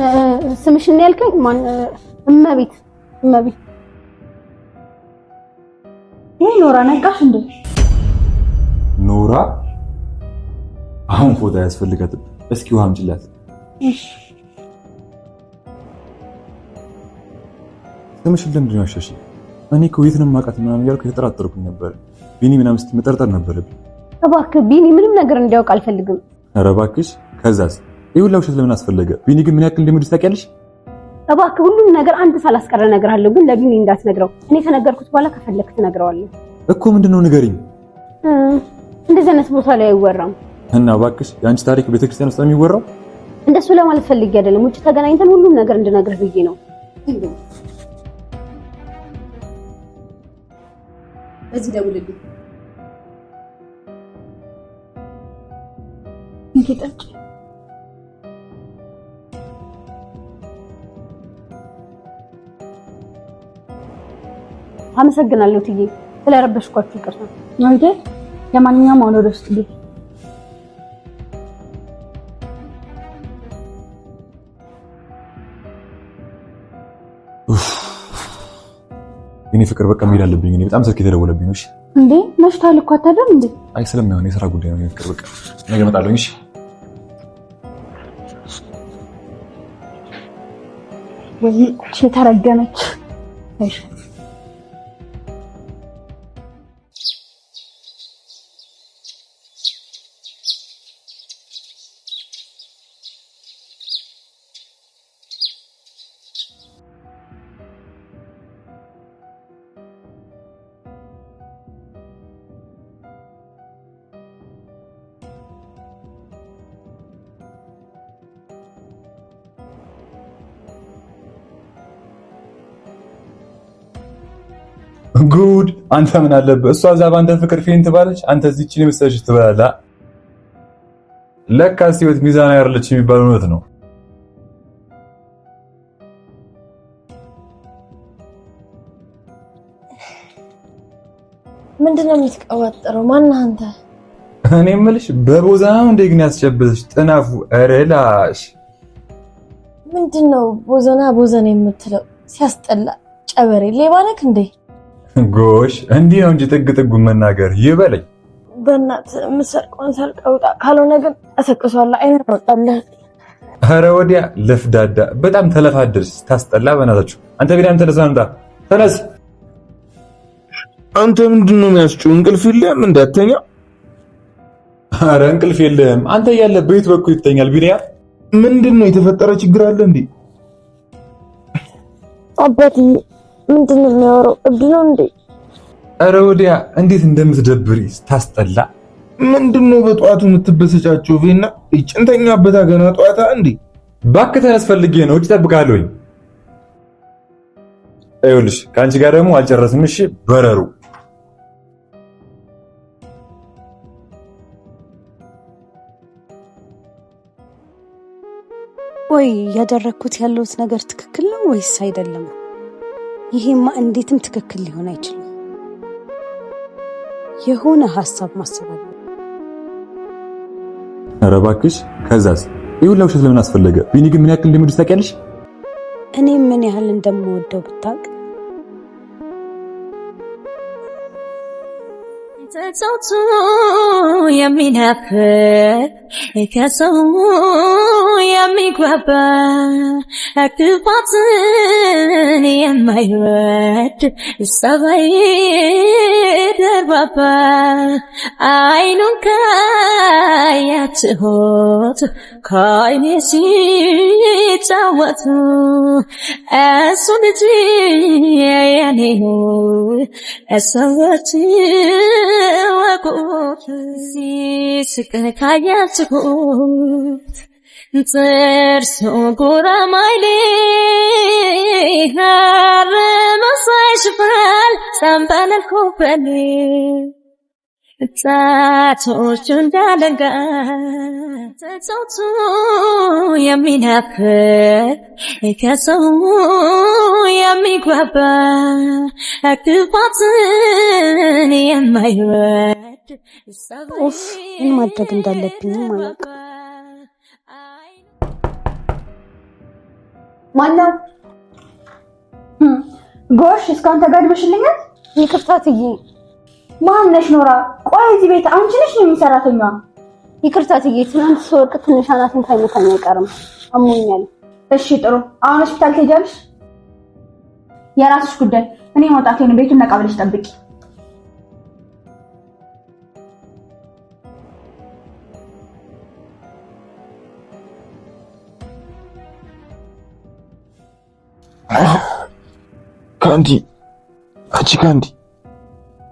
ስምሽን ነው ያልከኝ ማን እመቤት ኖራ ነቃሽ እንዴ ኖራ አሁን ፎቶ ያስፈልጋታል እስኪ ውሃ አምጪላት እሺ ስምሽን ለምንድን ነው ያሸሽ እኔ እኮ የት ነው የማውቃት ምናምን እያልኩ የተጠራጠርኩኝ ነበር ቢኒ ምናምን ስትይ መጠርጠር ነበረብኝ እባክህ ቢኒ ምንም ነገር እንዲያውቅ አልፈልግም ኧረ እባክሽ ከዛስ ይሁላ ውሸት ለምን አስፈለገ ቢኒ ግን ምን ያክል እንደሚወድሽ ታውቂያለሽ እባክህ ሁሉም ነገር አንተ ሳላስቀረ ነገር አለው ግን ለቢኒ እንዳትነግረው እኔ ከነገርኩት በኋላ ከፈለክ ትነግረዋለህ እኮ ምንድነው ንገሪኝ እንደዚህ አይነት ቦታ ላይ አይወራም እና እባክሽ የአንቺ ታሪክ ቤተክርስቲያን ውስጥ ነው የሚወራው እንደሱ ለማለት ፈልጌ አይደለም ውጭ ተገናኝተን ሁሉም ነገር እንድነግርህ ብዬ ነው እዚህ ደውልልኝ እንኪጠጭ አመሰግናለሁ ትዬ ስለረበሽኳችሁ ይቅርታ አይደል ለማንኛውም አሁን ወደ ውስጥ ግቢ እኔ ፍቅር በቃ መሄድ አለብኝ እኔ በጣም ስልክ የተደወለብኝ ነው እሺ እንዴ መሽቷል እኮ አታድርም እንዴ አይ ስለማይሆን የሥራ ጉዳይ ነው ፍቅር በቃ ነገ እመጣለሁ እሺ ወይ ተረገመች እሺ ጉድ አንተ ምን አለበት እሷ እዛ ባንተ ፍቅር ፌንት ባለች አንተ እዚህች ነው መሰለሽ ትበላላ ለካስ ህይወት ሚዛን አይደለች የሚባለው እውነት ነው ምንድነው የምትቀባጥረው ማን አንተ እኔ የምልሽ በቦዛው እንደ ግን ያስጨብጥሽ ጥናፉ አረላሽ ምንድነው ቦዘና የምትለው ሲያስጠላ ጨበሬ ሌባ ነህ እንዴ ጎሽ እንዲህ ነው እንጂ ጥግ ጥጉን መናገር ይበለኝ በእናት ምሰርቆን ሳልቀውጣ ካልሆነ ግን አሰቅሷላ አይነት ወጣለህ ኧረ ወዲያ ለፍዳዳ በጣም ተለፋደርስ ታስጠላ በእናታችሁ አንተ ቢዳም ተነስ አንተ ምንድነው የሚያስጨው እንቅልፍ የለም እንዳተኛ ኧረ እንቅልፍ የለም አንተ ያለ ቤት በኩል ይተኛል ቢኒያ ምንድነው የተፈጠረ ችግር አለ እንዴ አባቴ ምንድን ነው የሚያወራው? እብድ ነው እንዴ? ኧረ ወዲያ እንዴት እንደምትደብሪ ታስጠላ። ምንድነው በጠዋቱ የምትበሰጫቸው? ቬና ጭንተኛበት ገና ጠዋታ እንዴ? እባክህ ተነስ፣ ፈልጌ ነው እጅ ጠብቃለሁኝ። ይኸውልሽ ከአንቺ ጋር ደግሞ አልጨረስም። እሺ በረሩ ወይ ያደረኩት ያለውት ነገር ትክክል ነው ወይስ አይደለም? ይሄማ እንዴትም ትክክል ሊሆን አይችልም። የሆነ ሐሳብ ማሰብ አለ። ኧረ እባክሽ ከዛስ ይሁን ለውሸት ለምን አስፈለገ? ቢኒ ግን ምን ያክል እንደሚወድሽ ታውቂያለሽ? እኔ ምን ያህል እንደምወደው ብታውቅ። ተጽቶ የሚናፍቅ ከሰው የሚግባባ ክፋትን የማይወድ ጸባይ ደርባባ አይኑን ካያት ሆት ከአይኔ ሲጫወቱ እሱ ልጅ የኔ ነው ሰዎች ወቁት ሲስቅ ካያችሁት ጥርሱ ጉራማይሌ ሀር መሳይ ሽፍራል ሳምባለል ኮበሌ ጣቶቹ እንዳለንጋ ተጽቶ የሚናፍቅ ከሰው የሚግባባ ክፋትን የማይወድ ምን ማድረግ እንዳለብኝ ማለት ማነው? ጎሽ እስካሁን ተጋድመሽልኛል። ይቅርታ ትዬ። ማነሽ ኖራ? ቆይ እዚህ ቤት አንቺ ነሽ ነው ሰራተኛዋ? ይቅርታ ትዬ፣ ትናንት ስወርቅ ትንሽ አናትን ሳይመታኝ አይቀርም፣ አሞኛል። እሺ ጥሩ፣ አሁን ሆስፒታል ትሄጃለሽ። የራስሽ ጉዳይ። እኔ መውጣቴን ቤቱን ነቃ ብለሽ ጠብቂ። ካንዲ አንቺ ካንዲ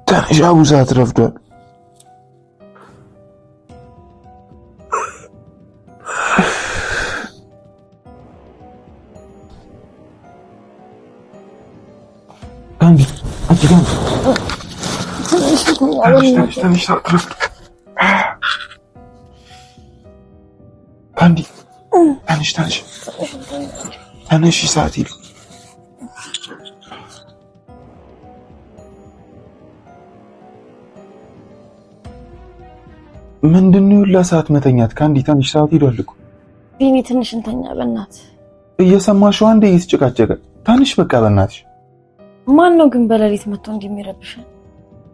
ተነሽ፣ አቡ ሰዓት ረፍዷል። ካንዲ አንቺ ካንዲ ተነሽ፣ ሰዓት ረፍዷል። ካንዲ ተነሽ ተነሽ፣ ሰዓት ሄዱ። ምንድነው ሁላ ሰዓት መተኛት? ካንዲ ተነሽ፣ ሰዓት ሄዷል እኮ። ቢኒ ትንሽ እንተኛ በእናትህ። እየሰማሽው አንዴ እየተጨቃጨቀ ታንሽ፣ በቃ በእናትሽ። ማን ነው ግን በሌሊት መጥቶ እንደሚረብሽን?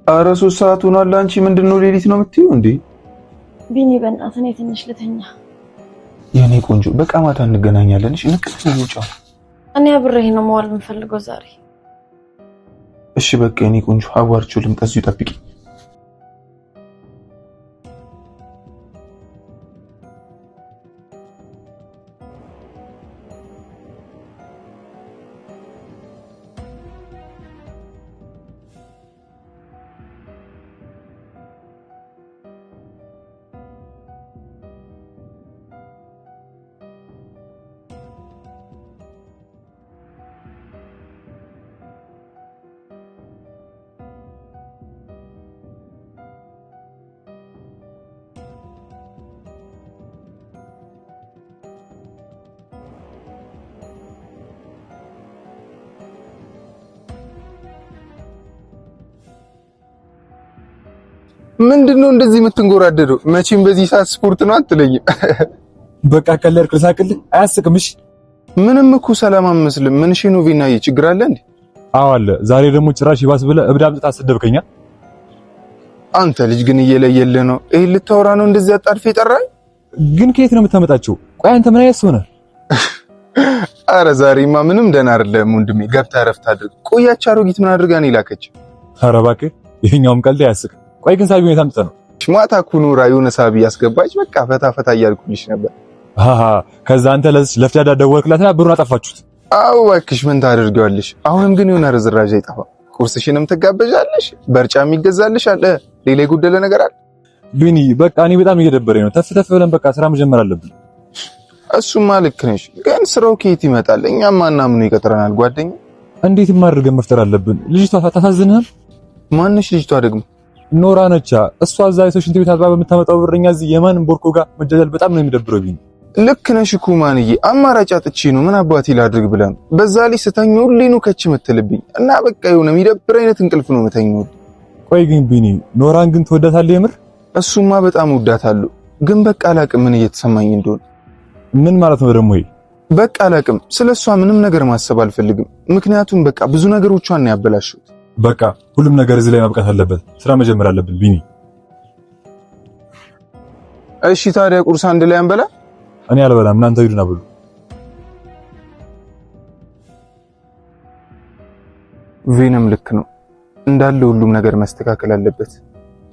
ኧረ 3 ሰዓት ሆኗል። አንቺ ምንድነው ሌሊት ነው የምትይው እንዴ? ቢኒ በእናትህ እኔ ትንሽ ልተኛ። የኔ ቆንጆ በቃ ማታ እንገናኛለን። እሺ ንቅት ነው ጫው። እኔ አብሬህ ነው መዋል የምፈልገው ዛሬ። እሺ በቃ የኔ ቆንጆ አዋርቼው ልምጣ፣ እዚሁ ጠብቂ። ምንድነው እንደዚህ የምትንጎራደደው? መቼም በዚህ ሰዓት ስፖርት ነው አትለኝም። በቃ ቀለር ቅልሳቅልህ አያስቅምሽ። ምንም እኮ ሰላም አመስልም። ምን ነው ቪናዬ፣ ችግር አለ እንዴ? አዎ አለ። ዛሬ ደግሞ ጭራሽ ይባስ ብለህ እብድ አምጥታ አሰደብከኛ። አንተ ልጅ ግን እየለየልህ ነው። ይሄ ልታወራ ነው እንደዚህ አጣድፌ ጠራኝ? ግን ከየት ነው የምታመጣቸው? ቆይ አንተ ምን አይነት ሰው ነህ? አረ ዛሬማ ምንም ደህና አይደለም ወንድሜ። ገብታ ረፍት አድርግ። ቆያች አሮጊት ምን አድርጋ ነው ይላከች? አረ እባክህ ይሄኛውም ቀልድ አያስቅም። ቆይ ግን ሳቢ ሁኔታ አምጥተህ ነው? ማታ እኮ ኑራ የሆነ ሳቢ ያስገባች። በቃ ፈታ ፈታ እያልኩልሽ ነበር። ከዛ አንተ ለፍዳዳ ደወልክላትና ብሩን አጠፋችሁት። አዎ እባክሽ ምን ታደርጊዋለሽ? አሁንም ግን የሆነ ርዝራዥ አይጠፋ። ቁርስሽንም ትጋበዣለሽ፣ በርጫም ይገዛልሽ አለ። ሌላ የጎደለ ነገር አለ? ቢኒ በቃ እኔ በጣም እየደበረኝ ነው። ተፍ ብለን በቃ ስራ መጀመር አለብን። እሱማ ልክ ነሽ፣ ግን ስራው ከየት ይመጣል? እኛም ማናምኑ ይቀጥረናል። ጓደኛ እንዴት ማድረግን መፍጠር አለብን። ልጅቷ ታሳዝንህም? ማንሽ ልጅቷ ደግሞ? ኖራ ነቻ። እሷ እዛ የሶሽንት ቤት አጥባ በምታመጣው ብርኛ እዚህ የማንም ቦርኮ ጋር መጃጃል በጣም ነው የሚደብረው። ቢኒ ልክ ነሽ እኮ ማንዬ፣ አማራጭ አጥቼ ነው ምን አባቴ ላድርግ ብለን። በዛ ላይ ስተኛ ሁሌ ነው ከች የምትልብኝ እና በቃ የሆነ የሚደብር አይነት እንቅልፍ ነው የምተኛው። ቆይ ግን ቢኒ ኖራን ግን ትወዳታለህ የምር? እሱማ በጣም ወዳታለሁ፣ ግን በቃ አላቅም ምን እየተሰማኝ እንደሆነ። ምን ማለት ነው ደግሞ ይሄ? በቃ አላቅም፣ ስለሷ ምንም ነገር ማሰብ አልፈልግም። ምክንያቱም በቃ ብዙ ነገሮቿን ነው ያበላሽሁት። በቃ ሁሉም ነገር እዚህ ላይ ማብቃት አለበት። ስራ መጀመር አለብን ቢኒ። እሺ ታዲያ ቁርስ አንድ ላይ አንበላ? እኔ አልበላም፣ እናንተ ሂዱና ብሉ። ቬነም ልክ ነው። እንዳለ ሁሉም ነገር መስተካከል አለበት።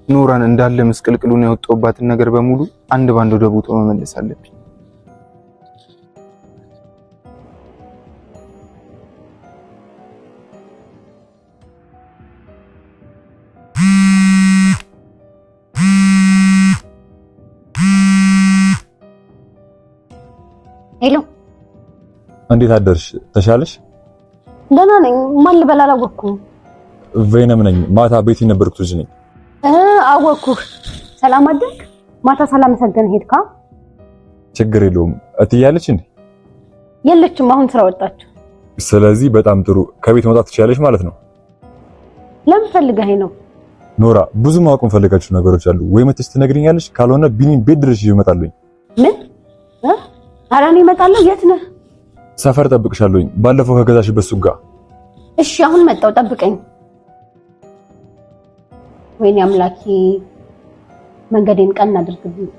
ኖራን እንዳለ መስቀልቅሉን ያወጣውባትን ነገር በሙሉ አንድ ባንድ ወደ ቦታው መመለስ አለብኝ። ሄሎ፣ እንዴት አደርሽ? ተሻለሽ? ደህና ነኝ። ማን ልበል አላወኩም። ቬነም ነኝ። ማታ ቤት የነበርኩት ልጅ ነኝ። አወኩህ። ሰላም አደርክ? ማታ ሳላመሰገን ሄድካ? ችግር የለውም። እትያለች እንዴ? የለችም፣ አሁን ስራ ወጣች። ስለዚህ በጣም ጥሩ። ከቤት መውጣት ትችያለሽ ማለት ነው። ለምን ፈልገኸኝ ነው? ኖራ፣ ብዙ ማወቅ የምፈልጋችሁ ነገሮች አሉ። ወይ መተሽ ትነግሪኛለሽ፣ ካልሆነ ቢኒን ቤት ድረስ ይመጣልኝ። ምን? ኧረ እኔ እመጣለሁ። የት ነህ? ሰፈር ጠብቅሻለሁኝ፣ ባለፈው ከገዛሽበት ሱቅ ጋር። እሺ አሁን መጣሁ፣ ጠብቀኝ። ወይኔ አምላኬ፣ መንገዴን ቀና አድርግልኝ።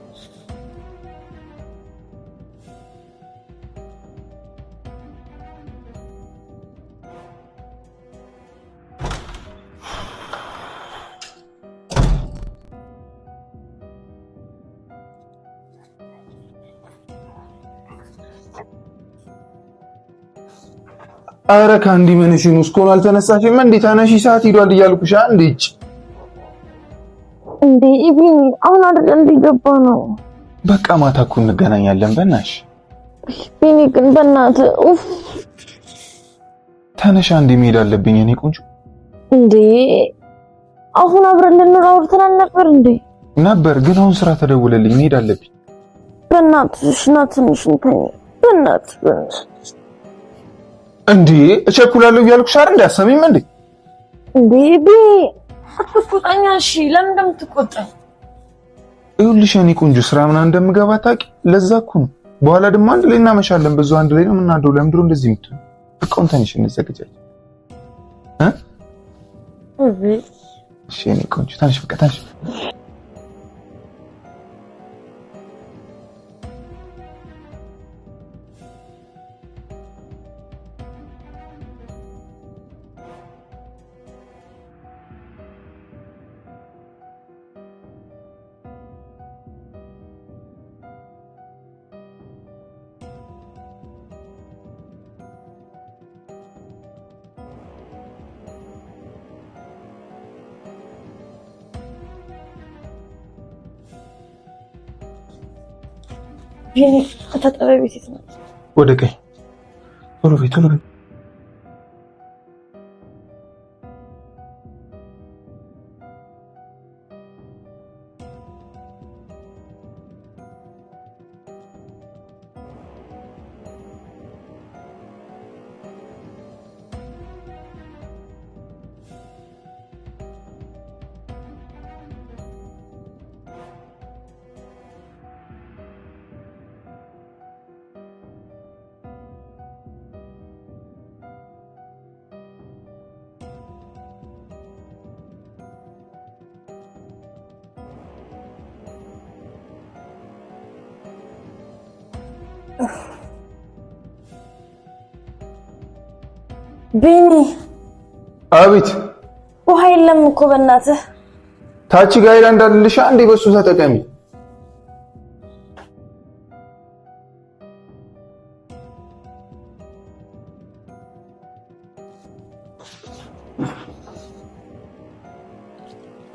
አረ ካንዲ ምንሽን እስኮን አልተነሳሽም እንዴ? ተነሺ፣ ሰዓት ሄዷል እያልኩሽ አንዴ እጭ እንዴ ቢኒ፣ አሁን አይደል እንዲገባ ነው። በቃ ማታ እኮ እንገናኛለን። በእናትሽ ቢኒ ግን በእናትህ ኡፍ፣ ተነሻ፣ እንዴ መሄድ አለብኝ እኔ ቆንጆ። እንዴ አሁን አብረን ልንኖር አውርተን አልነበር እንዴ? ነበር፣ ግን አሁን ስራ ተደውለልኝ መሄድ አለብኝ። በእናትሽ ና ትንሽ እንተኛ። በእናትሽ እንዴ እቸኩላለሁ እያልኩሽ አይደል? እንዳሰሚም እንዴ እንዴ ቢኒ አትቆጣኝ። እሺ ለምን እንደምትቆጣኝ? ይኸውልሽ እኔ ቆንጆ ስራ ምናምን እንደምገባ ታውቂ። ለዛ እኮ ነው። በኋላ ደግሞ አንድ ላይ እናመሻለን። በዛው አንድ ላይ ነው የምናደው። ለምንድን ነው እንደዚህ የምትሆን? በቃ ተነሽ እንዘጋጃለን። እሺ እኔ ቆንጆ ተነሽ፣ በቃ ተነሽ። ቢኒ ተጠበብ ቤት ነው። ወደ ቀኝ ቶሎ በይ፣ ቶሎ በይ። ቢኒ አቤት። ውሃ የለም እኮ በእናትህ። ታች ጋር እንዳልልሽ አንዴ በሱ ተጠቀሚ።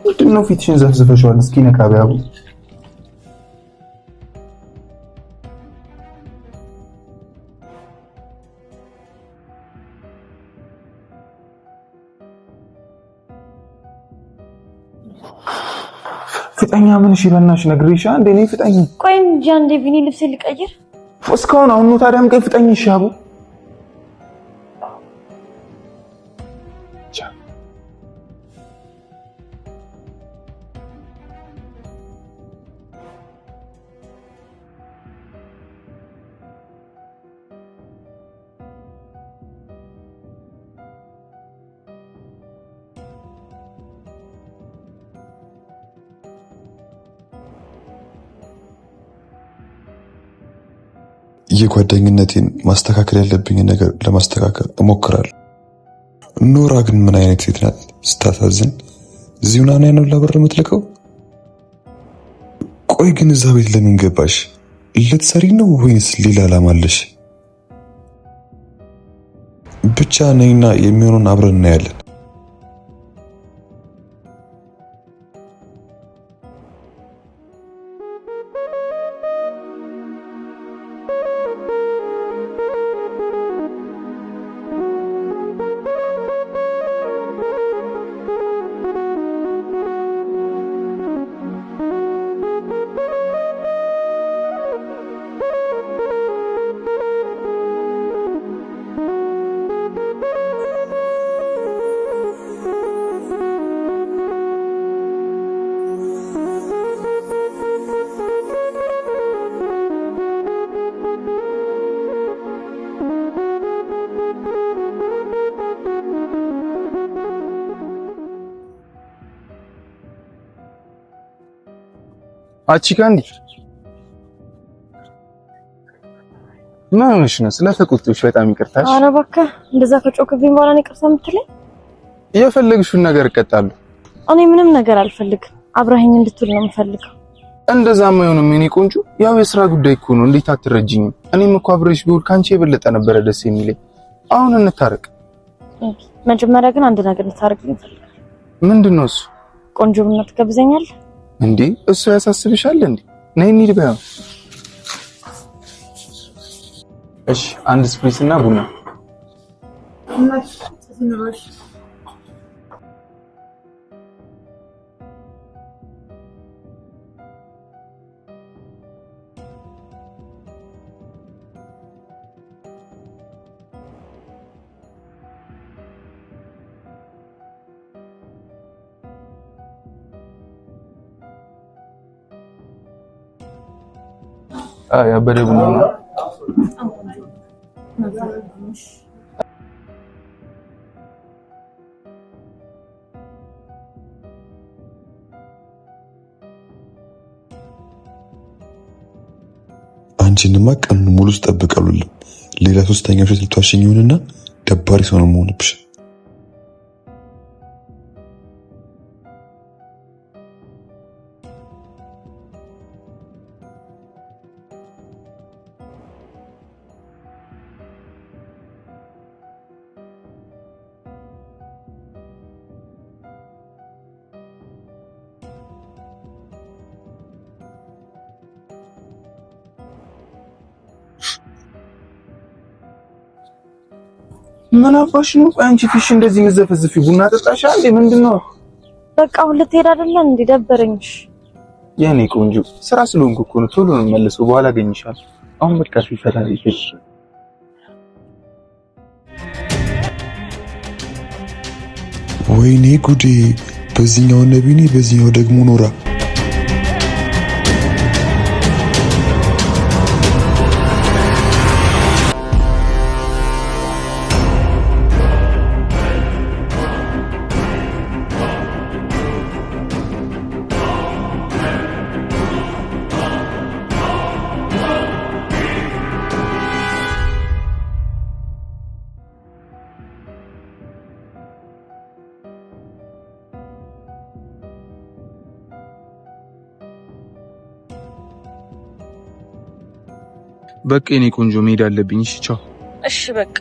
ምንድነው ፊትሽን ዘፍዝፈሽዋል? እስኪ ነቃ በያቡ። ፍጠኛ ምን እሺ በእናትሽ ነግሬሻ እንዴ ነኝ ፍጠኝ። ቆይ እንጂ አንዴ ቪኒ ልብስ ልቀይር። እስካሁን አሁን ነው ታዲያም ቀይ ፍጠኝ ይሻቡ። የጓደኝነቴን ማስተካከል ያለብኝ ነገር ለማስተካከል እሞክራለሁ። ኖራ ግን ምን አይነት ሴት ናት? ስታሳዝን። እዚሁና ነው ለብር የምትልከው። ቆይ ግን እዛ ቤት ለምን ገባሽ? ልትሰሪ ነው ወይስ ሌላ ዓላማ አለሽ? ብቻ ነይና የሚሆነውን አብረን እናያለን። አቺካንዲ ምን ሆነሽ ነው? ስለተቆጥሽ በጣም ይቅርታሽ። ኧረ እባክህ እንደዛ ከጮክብኝ በኋላ ነው ይቅርታ የምትለኝ? የፈለግሽውን ነገር እቀጣለሁ። እኔ ምንም ነገር አልፈልግም። አብረኸኝ እንድትውል ነው የምፈልገው። እንደዛማ አይሆንም የኔ ቆንጆ። ያው የሥራ ጉዳይ እኮ ነው። እንዴት አትረጂኝም? እኔም እኮ አብረሽ ቢውል ካንቺ የበለጠ ነበረ ደስ የሚለኝ። አሁን እንታረቅ። መጀመሪያ ግን አንድ ነገር እንድታረግልኝ እፈልጋለሁ። ምንድነው እሱ? ቆንጆ ቡና ትጋብዘኛለህ? እንዴ እሱ ያሳስብሻል እንዴ? ነይ እንሂድ በያ። እሺ አንድ ስፕሪስ እና ቡና። ያበደ ቡና ነው። አንቺንማ ቀን ሙሉ ስጠብቀሉልም ሌላ ሶስተኛው ሴት ልትዋሽኝ ይሆንና ደባሪ ሰው ነው የምሆንብሽ። ምን አባሽ ነው? አንቺ ፊሽ እንደዚህ መዘፈዝፊ ቡና ጠጣሻ እንዴ? ምንድነው? በቃ አሁን ልትሄድ አይደለ እንዴ? ደበረኝሽ። የኔ ቆንጆ ስራ ስለሆንኩ እኮ ነው። ቶሎ ነው መልሰው፣ በኋላ አገኝሻለሁ። አሁን በቃ ሲፈታል ይፈሽ። ወይኔ ጉዴ! በዚህኛው ነቢኒ፣ በዚህኛው ደግሞ ኖራ። በቃ የኔ ቆንጆ መሄድ አለብኝ። እሺ ቻው። እሺ በቃ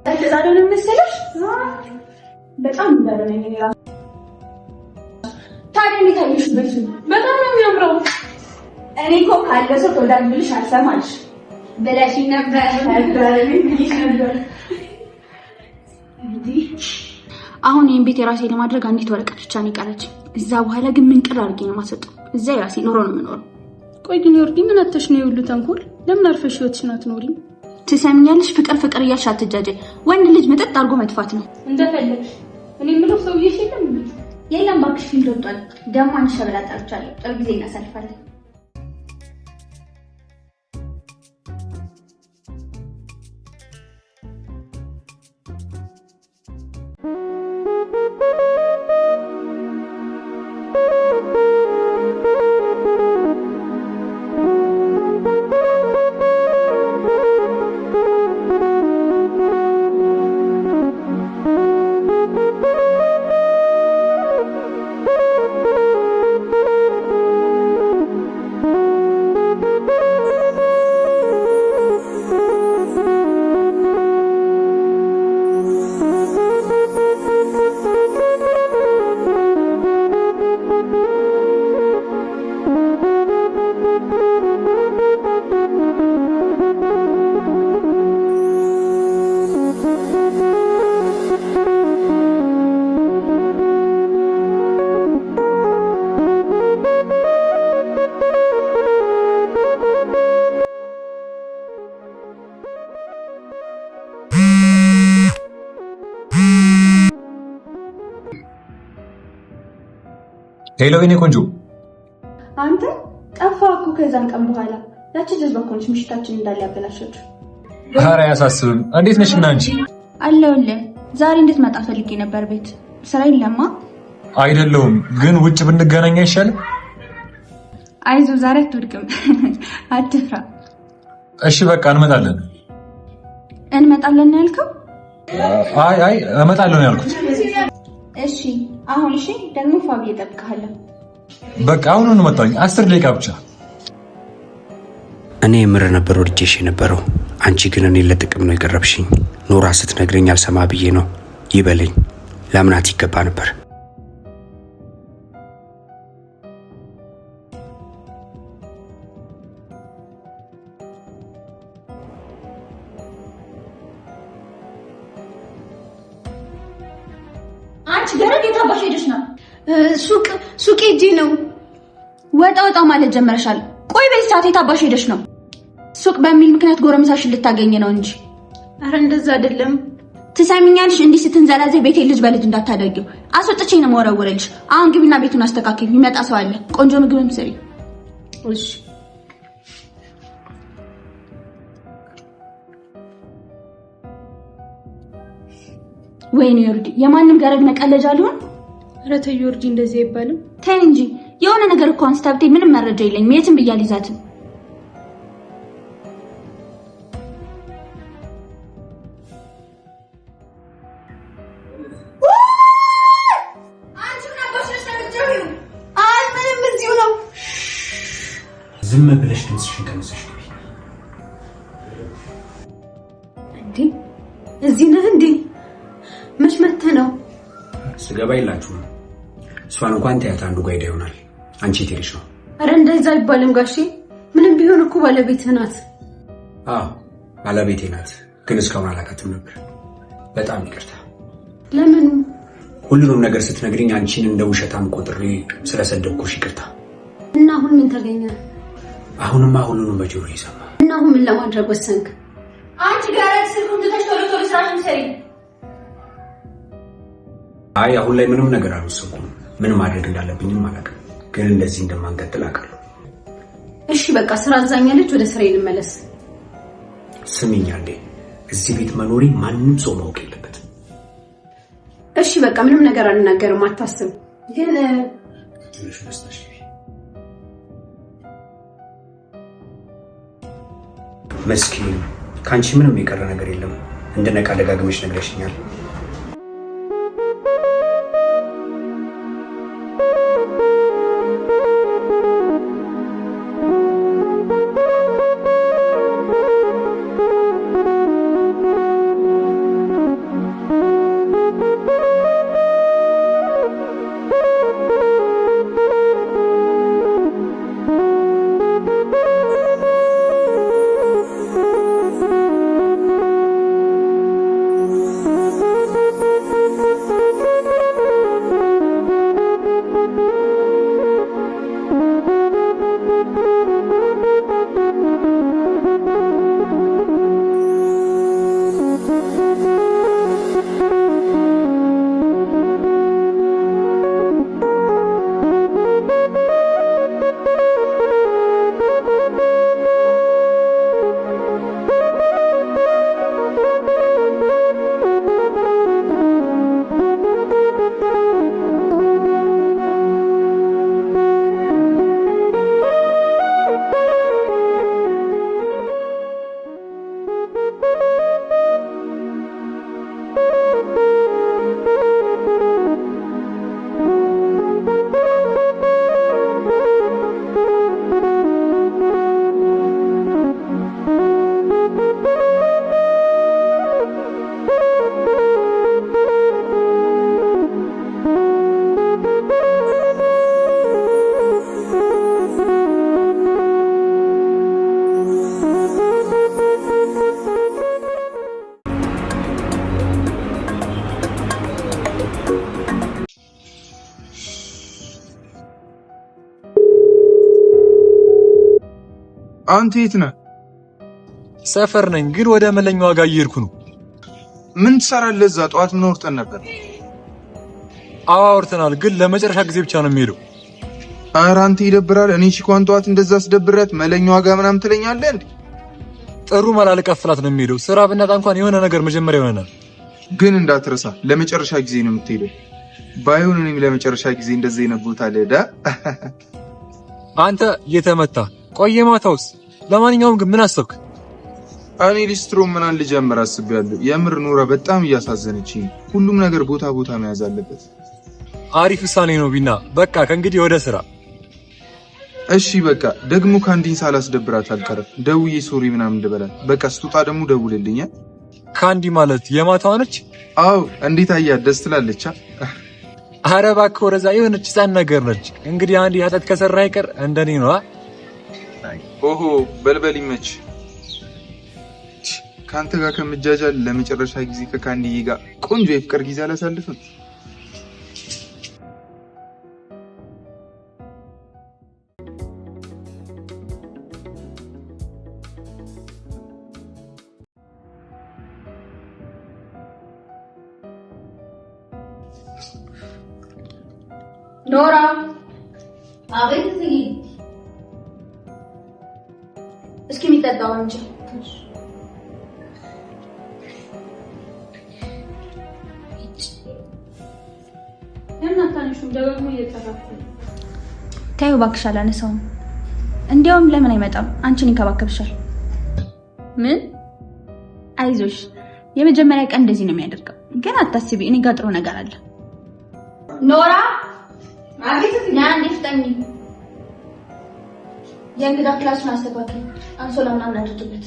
ተዛደው ነው መሰለሽ በጣም እንደረነኝ ነው ታዲያ እንዴት ቤቱ በጣም ነው የሚያምረው እኔ እኮ ካለ ሰው ተወዳድልሽ አልሰማሽ በላሽ ነበር አሁን ይሄን ቤት የራሴ ለማድረግ አንዲት ወረቀት ብቻ ነው የቀረች እዛ በኋላ ግን ምን ቅር አድርጌ ነው ማሰጠው እዛ የራሴ ኑሮ ነው የምኖረው ቆይ ግን ዮርዲ ምን አተሽ ነው ይሁሉ ተንኮል ለምን አርፈሽ ህይወትሽን አትኖሪም ትሰምኛለሽ ፍቅር እያልሽ አትጃጀ ወንድ ልጅ መጠጥ አድርጎ መጥፋት ነው እንደፈለግሽ እኔ ምለው ሰውዬሽ የለም ባክሽ ፊልም ወጣል ደሞ አንሸበላ ጣልቻለሁ ጥሩ ጊዜ እናሳልፋለን ሄሎ የኔ ቆንጆ አንተ ጠፋኩ ከዛን ቀን በኋላ ያቺ ጀዝባኮንሽ ምሽታችን እንዳለ ያበላሸችው ኧረ አያሳስብም እንዴት ነሽ እና አንቺ አለሁልህ ዛሬ እንድትመጣ ፈልጌ ነበር ቤት ስራ የለማ አይደለሁም ግን ውጭ ብንገናኝ አይሻልም አይዞህ ዛሬ አትወድቅም አትፍራ እሺ በቃ እንመጣለን ያልከው አይ እመጣለሁ ነው ያልኩት እሺ አሁን እሺ ደግሞ ፋቢ እጠብቅሃለሁ በቃ አሁን መጣኝ 10 ደቂቃ ብቻ እኔ ምር ነበር ወድጄሽ የነበረው አንቺ ግን እኔ ለጥቅም ነው የቀረብሽኝ ኖራ ስትነግረኝ አልሰማ ብዬ ነው ይበለኝ ለምናት ይገባ ነበር አንቺ ገረድ የታባሽ ሄደሽ ነው ሱቅ ሂጂ ነው ወጣ ማለት ጀመረሻል ቆይ በዚህ ሰዓት የታባሽ ሄደሽ ነው ሱቅ በሚል ምክንያት ጎረምሳሽን ልታገኝ ነው እንጂ አረ እንደዛ አይደለም ትሰሚኛለሽ እንዲህ ስትንዘላዘይ ቤቴ ልጅ በልጅ እንዳታደርጊው አስወጥቼ ነው የምወረውረልሽ አሁን ግቢና ቤቱን አስተካክዪ የሚመጣ ሰው አለ ቆንጆ ምግብም ስሪ እሺ ወይኔ ዮርዲ የማንም ገረድ መቀለጃ አልሆን ኧረ ተይ ዮርዲ እንደዚህ አይባልም ተይ እንጂ የሆነ ነገር እኮ አንስታብቴ ምንም መረጃ የለኝም የትም ብያሊዛትም ዝም ብለሽ ድምፅሽን ቀንሰሽ ግቢ እንዴ እዚህ ነህ እንዴ መች መተህ ነው ስገባ ይላችሁ እሷን እንኳን ተያት አንዱ ጓይዳ ይሆናል አንቺ ትሄድሽ ነው አረ እንደዛ አይባልም ጋሼ ምንም ቢሆን እኮ ባለቤትህ ናት አዎ ባለቤቴ ናት ግን እስካሁን አላውቃትም ነበር በጣም ይቅርታ ለምን ሁሉንም ነገር ስትነግሪኝ አንቺን እንደ ውሸታም ቆጥሬ ስለሰደብኩሽ ይቅርታ እና አሁን ምን ተገኘ አሁንማ ሁሉንም በጆሮ ይሰማ እና አሁን ምን ለማድረግ ወሰንክ አንቺ ጋር ስልኩን ተሽቶሎ ስራሽን ሰሪ አይ አሁን ላይ ምንም ነገር አልወሰንኩም ምን ማድረግ እንዳለብኝም አላውቅም ግን እንደዚህ እንደማንቀጥል አውቃለሁ እሺ በቃ ስራ አዛኛለች ወደ ስራዬ ልመለስ ስሚኝ አንዴ እዚህ ቤት መኖሪ ማንም ሰው ማወቅ የለበትም እሺ በቃ ምንም ነገር አልናገርም አታስብ ግን ትንሽ መስጠሽ መስኪን ካንቺ ምንም የቀረ ነገር የለም እንደነቃ ደጋግመሽ ነግረሽኛል አንተ የት ነህ? ሰፈር ነኝ፣ ግን ወደ መለኛዋ ጋር እየሄድኩ ነው። ምን ትሰራለህ እዛ? ጠዋት ምን አውርተን ነበር? አዎ አውርተናል፣ ግን ለመጨረሻ ጊዜ ብቻ ነው የሚሄደው። ኧረ አንተ ይደብራል። እኔ ሺኳን ጠዋት እንደዛ አስደብራት መለኛዋ ጋር ምናምን ትለኛለህ እንዴ? ጥሩ መላ ልቀፍላት ነው የሚሄደው። ስራ ብናጣ እንኳን የሆነ ነገር መጀመሪያ ይሆናል። ግን እንዳትረሳ ለመጨረሻ ጊዜ ነው የምትሄደው። ባይሆን እኔም ለመጨረሻ ጊዜ እንደዚህ ነቦታ ለዳ አንተ የተመታ ቆየ ማታውስ። ለማንኛውም ግን ምን አሰብክ? እኔ ሊስትሮ ምናምን ልጀምር አስቤያለሁ። የምር ኑራ በጣም እያሳዘነችኝ። ሁሉም ነገር ቦታ ቦታ መያዝ አለበት። አሪፍ ውሳኔ ነው ቢና። በቃ ከእንግዲህ ወደ ስራ። እሺ በቃ ደግሞ ካንዲን ሳላስደብራት አልቀረም። ደውዬ ሶሪ ምናምን እንድበላት። በቃ ስትወጣ ደግሞ ደውልልኝ። ካንዲ ማለት የማታዋ ነች? አዎ። እንዴት አያት? ደስ ትላለች። ኧረ እባክህ ወደዛ። የሆነች ህፃን ነገር ነች። እንግዲህ አንድ ኃጢአት ከሰራ አይቀር እንደኔ ነው። ኦሆ በልበል ይመች። ካንተ ጋር ከምጃጃል ለመጨረሻ ጊዜ ከካንዲዬ ጋር ቆንጆ የፍቅር ጊዜ አላሳልፍም? ኖራ አቤት። እስኪ የሚጠጣው እንጂ እናታንሹም ደግሞ እየተራፈ ታዩ። እባክሽ አላነሳውም። እንዲያውም ለምን አይመጣም? አንቺን ይንከባከብሻል። ምን? አይዞሽ፣ የመጀመሪያ ቀን እንደዚህ ነው የሚያደርገው። ግን አታስቢ፣ እኔ ጋር ጥሩ ነገር አለ። ኖራ አቤት። ና እንድፍጠኝ። የእንግዳ ክላሱን አስተካክል። አንሶላ ምናምን አድርግበት።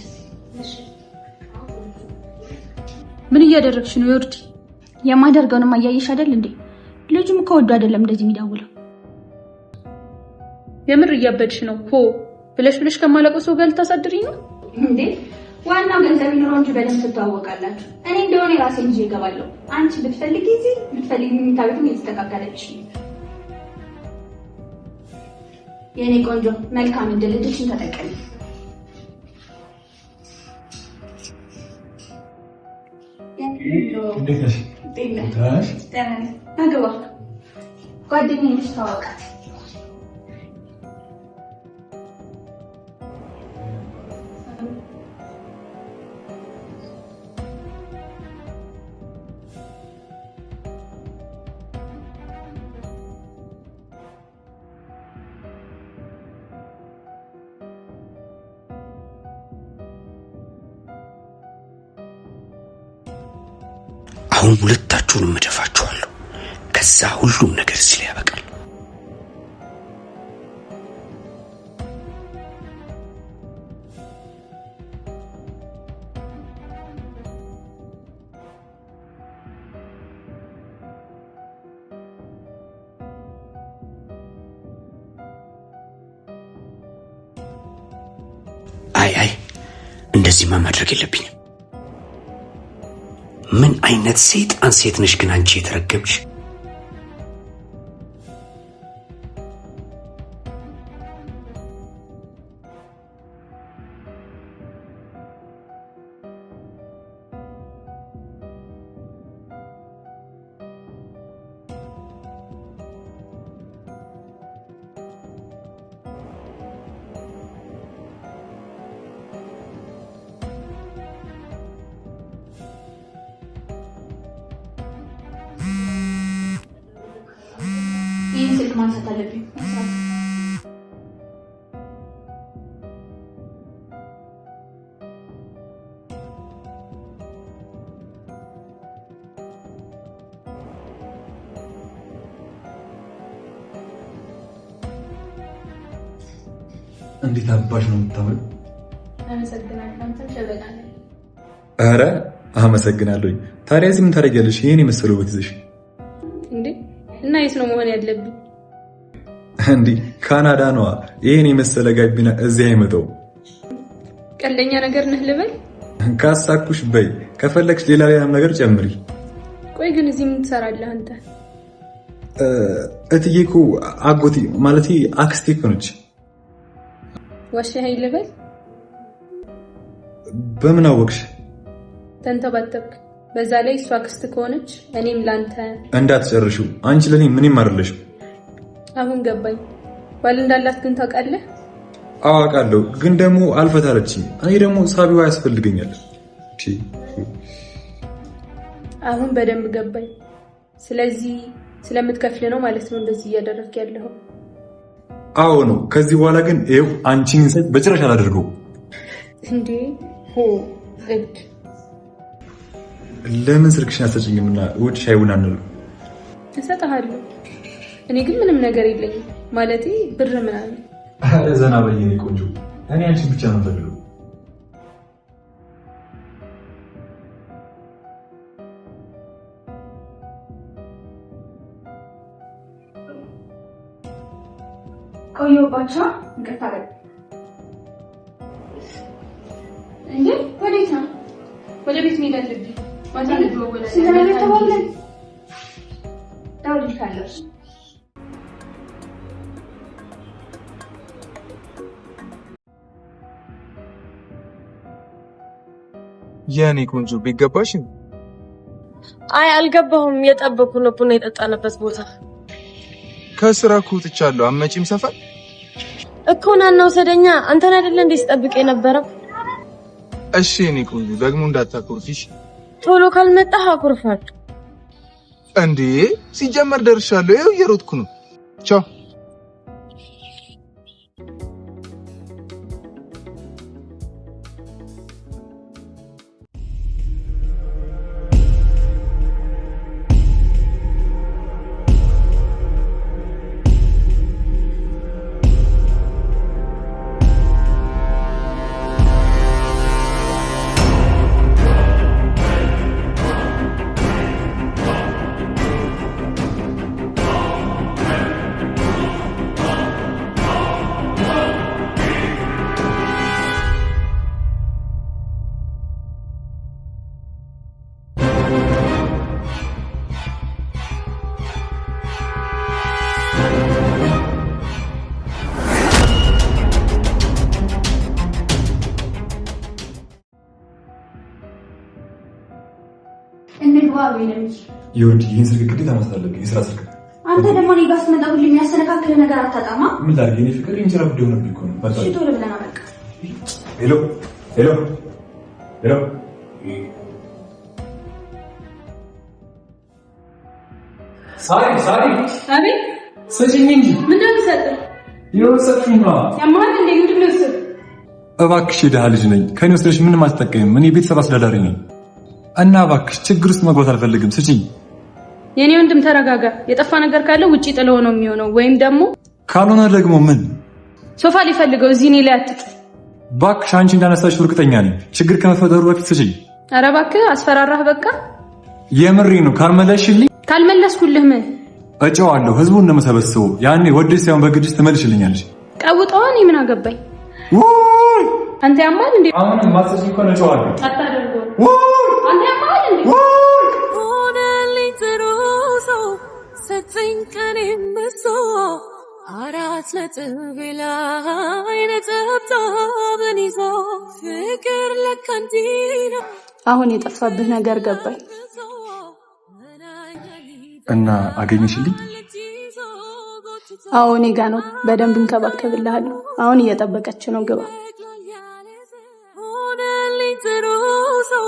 ምን እያደረግሽ ነው ዮርዲ? የማደርገውንም አያየሽ አይደል እንዴ? ልጁም ከወዱ አይደለም እንደዚህ የሚዳውለው። የምር እያበድሽ ነው። ሆ ብለሽ ከማለቀው ሰው ጋር ልታሳድሪኝ ነው እንዴ? ዋናው ገንዘብ ይኖረው እንጂ በደንብ ትተዋወቃላችሁ። እኔ እንደሆነ ራሴን ይዤ እገባለሁ። አንቺ ብትፈልጊ እዚህ ብትፈልጊ የሚታዩትም እየተስተካከለች ነው። የኔ ቆንጆ መልካም እድል። እድልሽን ተጠቀሚ። አግባ። ጓደኛዬ ነች፣ ተዋወቃት። አሁን ሁለታችሁንም እደፋችኋለሁ። ከዛ ሁሉም ነገር እዚህ ላይ ያበቃል። አይ እንደዚህማ ማድረግ የለብኝም። ምን አይነት ሰይጣን ሴት ነሽ ግን አንቺ የተረገምሽ! ይህን ስልክ ማንሳት አለብኝ። እንዴት አባሽ ነው የምታምሪው? ኧረ አመሰግናለሁ። ታዲያ እዚህ ምን ታደርጊያለሽ? ይሄን የመሰለው ቤት ይዘሽ እንዴ? እና የት ነው መሆን ያለብኝ? እንዴ ካናዳ ነዋ። ይሄን የመሰለ ጋቢና እዚህ አይመጣው። ቀልደኛ ነገር ነህ ልበል? ካሳኩሽ በይ፣ ከፈለግሽ ሌላ ነገር ጨምሪ። ቆይ ግን እዚህ ምን ትሰራለህ አንተ? እትዬ እኮ አጎቴ ማለቴ አክስቴ እኮ ነች። ዋሻኸኝ ልበል? በምን አወቅሽ? ተንተባተብክ። በዛ ላይ እሷ ክስት ከሆነች እኔም ላንተ እንዳትጨርሺው። አንቺ ለኔ ምንም አይደለሽም። አሁን ገባኝ። ባል እንዳላት ግን ታውቃለህ? አውቃለሁ፣ ግን ደግሞ አልፈታለችኝ። እኔ ደግሞ ሳቢዋ ያስፈልገኛል። አሁን በደንብ ገባኝ። ስለዚህ ስለምትከፍል ነው ማለት ነው እንደዚህ እያደረግክ ያለው? አዎ ነው። ከዚህ በኋላ ግን ይኸው አንቺን ሰጥ በጭራሽ አላደርገው። እንዴ እድ ለምን ስልክሽን አትሰጪኝምና ውጭ ሻይ ቡና እንል? እሰጥሃለሁ። እኔ ግን ምንም ነገር የለኝም ማለቴ ብር ምናምን። አረ ዘና በይ የኔ ቆንጆ። እኔ አንቺን ብቻ ነው የምፈልገው። ቆየሁባቸው። ይቅርታ በል። እንዴ ወዴት ነው? ወደ ቤት መሄድ አለብኝ። ማታ ልትወወለ ስለዚህ ተባብለን ደውልልሻለሁ። የኔ ቆንጆ ቢገባሽ? አይ አልገባሁም። የጠበኩ ነው ቡና የጠጣንበት ቦታ። ከስራ እኮ ወጥቻለሁ። አመጪም ሰፈር እኮ ና ወሰደኛ። አንተን አይደለ እንዴ ስጠብቅ የነበረው? እሺ የኔ ቆንጆ ደግሞ እንዳታኮርፊሽ። ቶሎ ካልመጣህ አኮርፋለሁ። እንዴ ሲጀመር ደርሻለሁ። ይኸው እየሮጥኩ ነው። ቻው። ይኸውልህ ይህን ስልክ ግዴታ መስጠት አለብኝ። የስራ ስልክ። አንተ ደግሞ እኔ ጋር ስትመጣ ሁሌ የሚያስተነካክል ነገር አታጣማ። ምን ላድርግ? የእኔ ፍቅር የእንጀራ ጉዳይ ሆነብኝ እኮ ነው። እሺ ቶሎ ብለና በቃ። ሄሎ ሄሎ ሄሎ። ሳሪ አቤት። ስጪኝ እንጂ። ምንድን ነው የምሰጥህ? የወሰድሽኝ ነው። ያማል እንዴ? ምንድን ነው የወሰድህ? እባክሽ የድሃ ልጅ ነኝ። ከኔ ወስደሽ ምንም አትጠቀሚም። እኔ ቤተሰብ አስተዳዳሪ ነኝ እና እባክሽ ችግር ውስጥ መግባት አልፈልግም። ስጪኝ። የኔ ወንድም ተረጋጋ። የጠፋ ነገር ካለ ውጪ ጥለው ነው የሚሆነው፣ ወይም ደግሞ ካልሆነ ደግሞ ምን ሶፋ ሊፈልገው እዚህ እኔ ላይ አትጥ። እባክሽ አንቺ እንዳነሳሽ እርግጠኛ ነኝ። ችግር ከመፈጠሩ በፊት ስጪኝ። ኧረ እባክህ አስፈራራህ። በቃ የምሬ ነው። ካልመለስሽልኝ ካልመለስኩልህ ምን እጨዋለሁ። ህዝቡን እንደመሰበስበው ያኔ ወደሽ ሳይሆን በግድሽ ትመልሽልኛለሽ። ቀውጠው እኔ ምን አገባኝ? አንተ ያማል እንዴ? አሁንም ማሰሽ እንኳን እጨዋለሁ። አታደርገው። አንተ ያማል እንዴ? ሆነልኝ ጥሩ ሰው ሰጠኝ ቀኔን በሶ አራት ነጥብ ላይ ነጠብጣብን ይዞ ፍቅር ለካ እንዲህ ነው። አሁን የጠፋብህ ነገር ገባኝ። እና አገኘሽልኝ? አዎ እኔ ጋ ነው። በደንብ እንከባከብልሃለሁ። አሁን እየጠበቀች ነው። ግባ። ሆነልኝ ጥሩ ሰው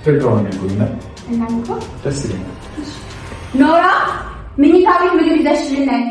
ፍቅሩን ይጎይና እናንተ ደስ ይላል። ኖራ ምኝታ ቤት ምግብ ይዘሽልን ነይ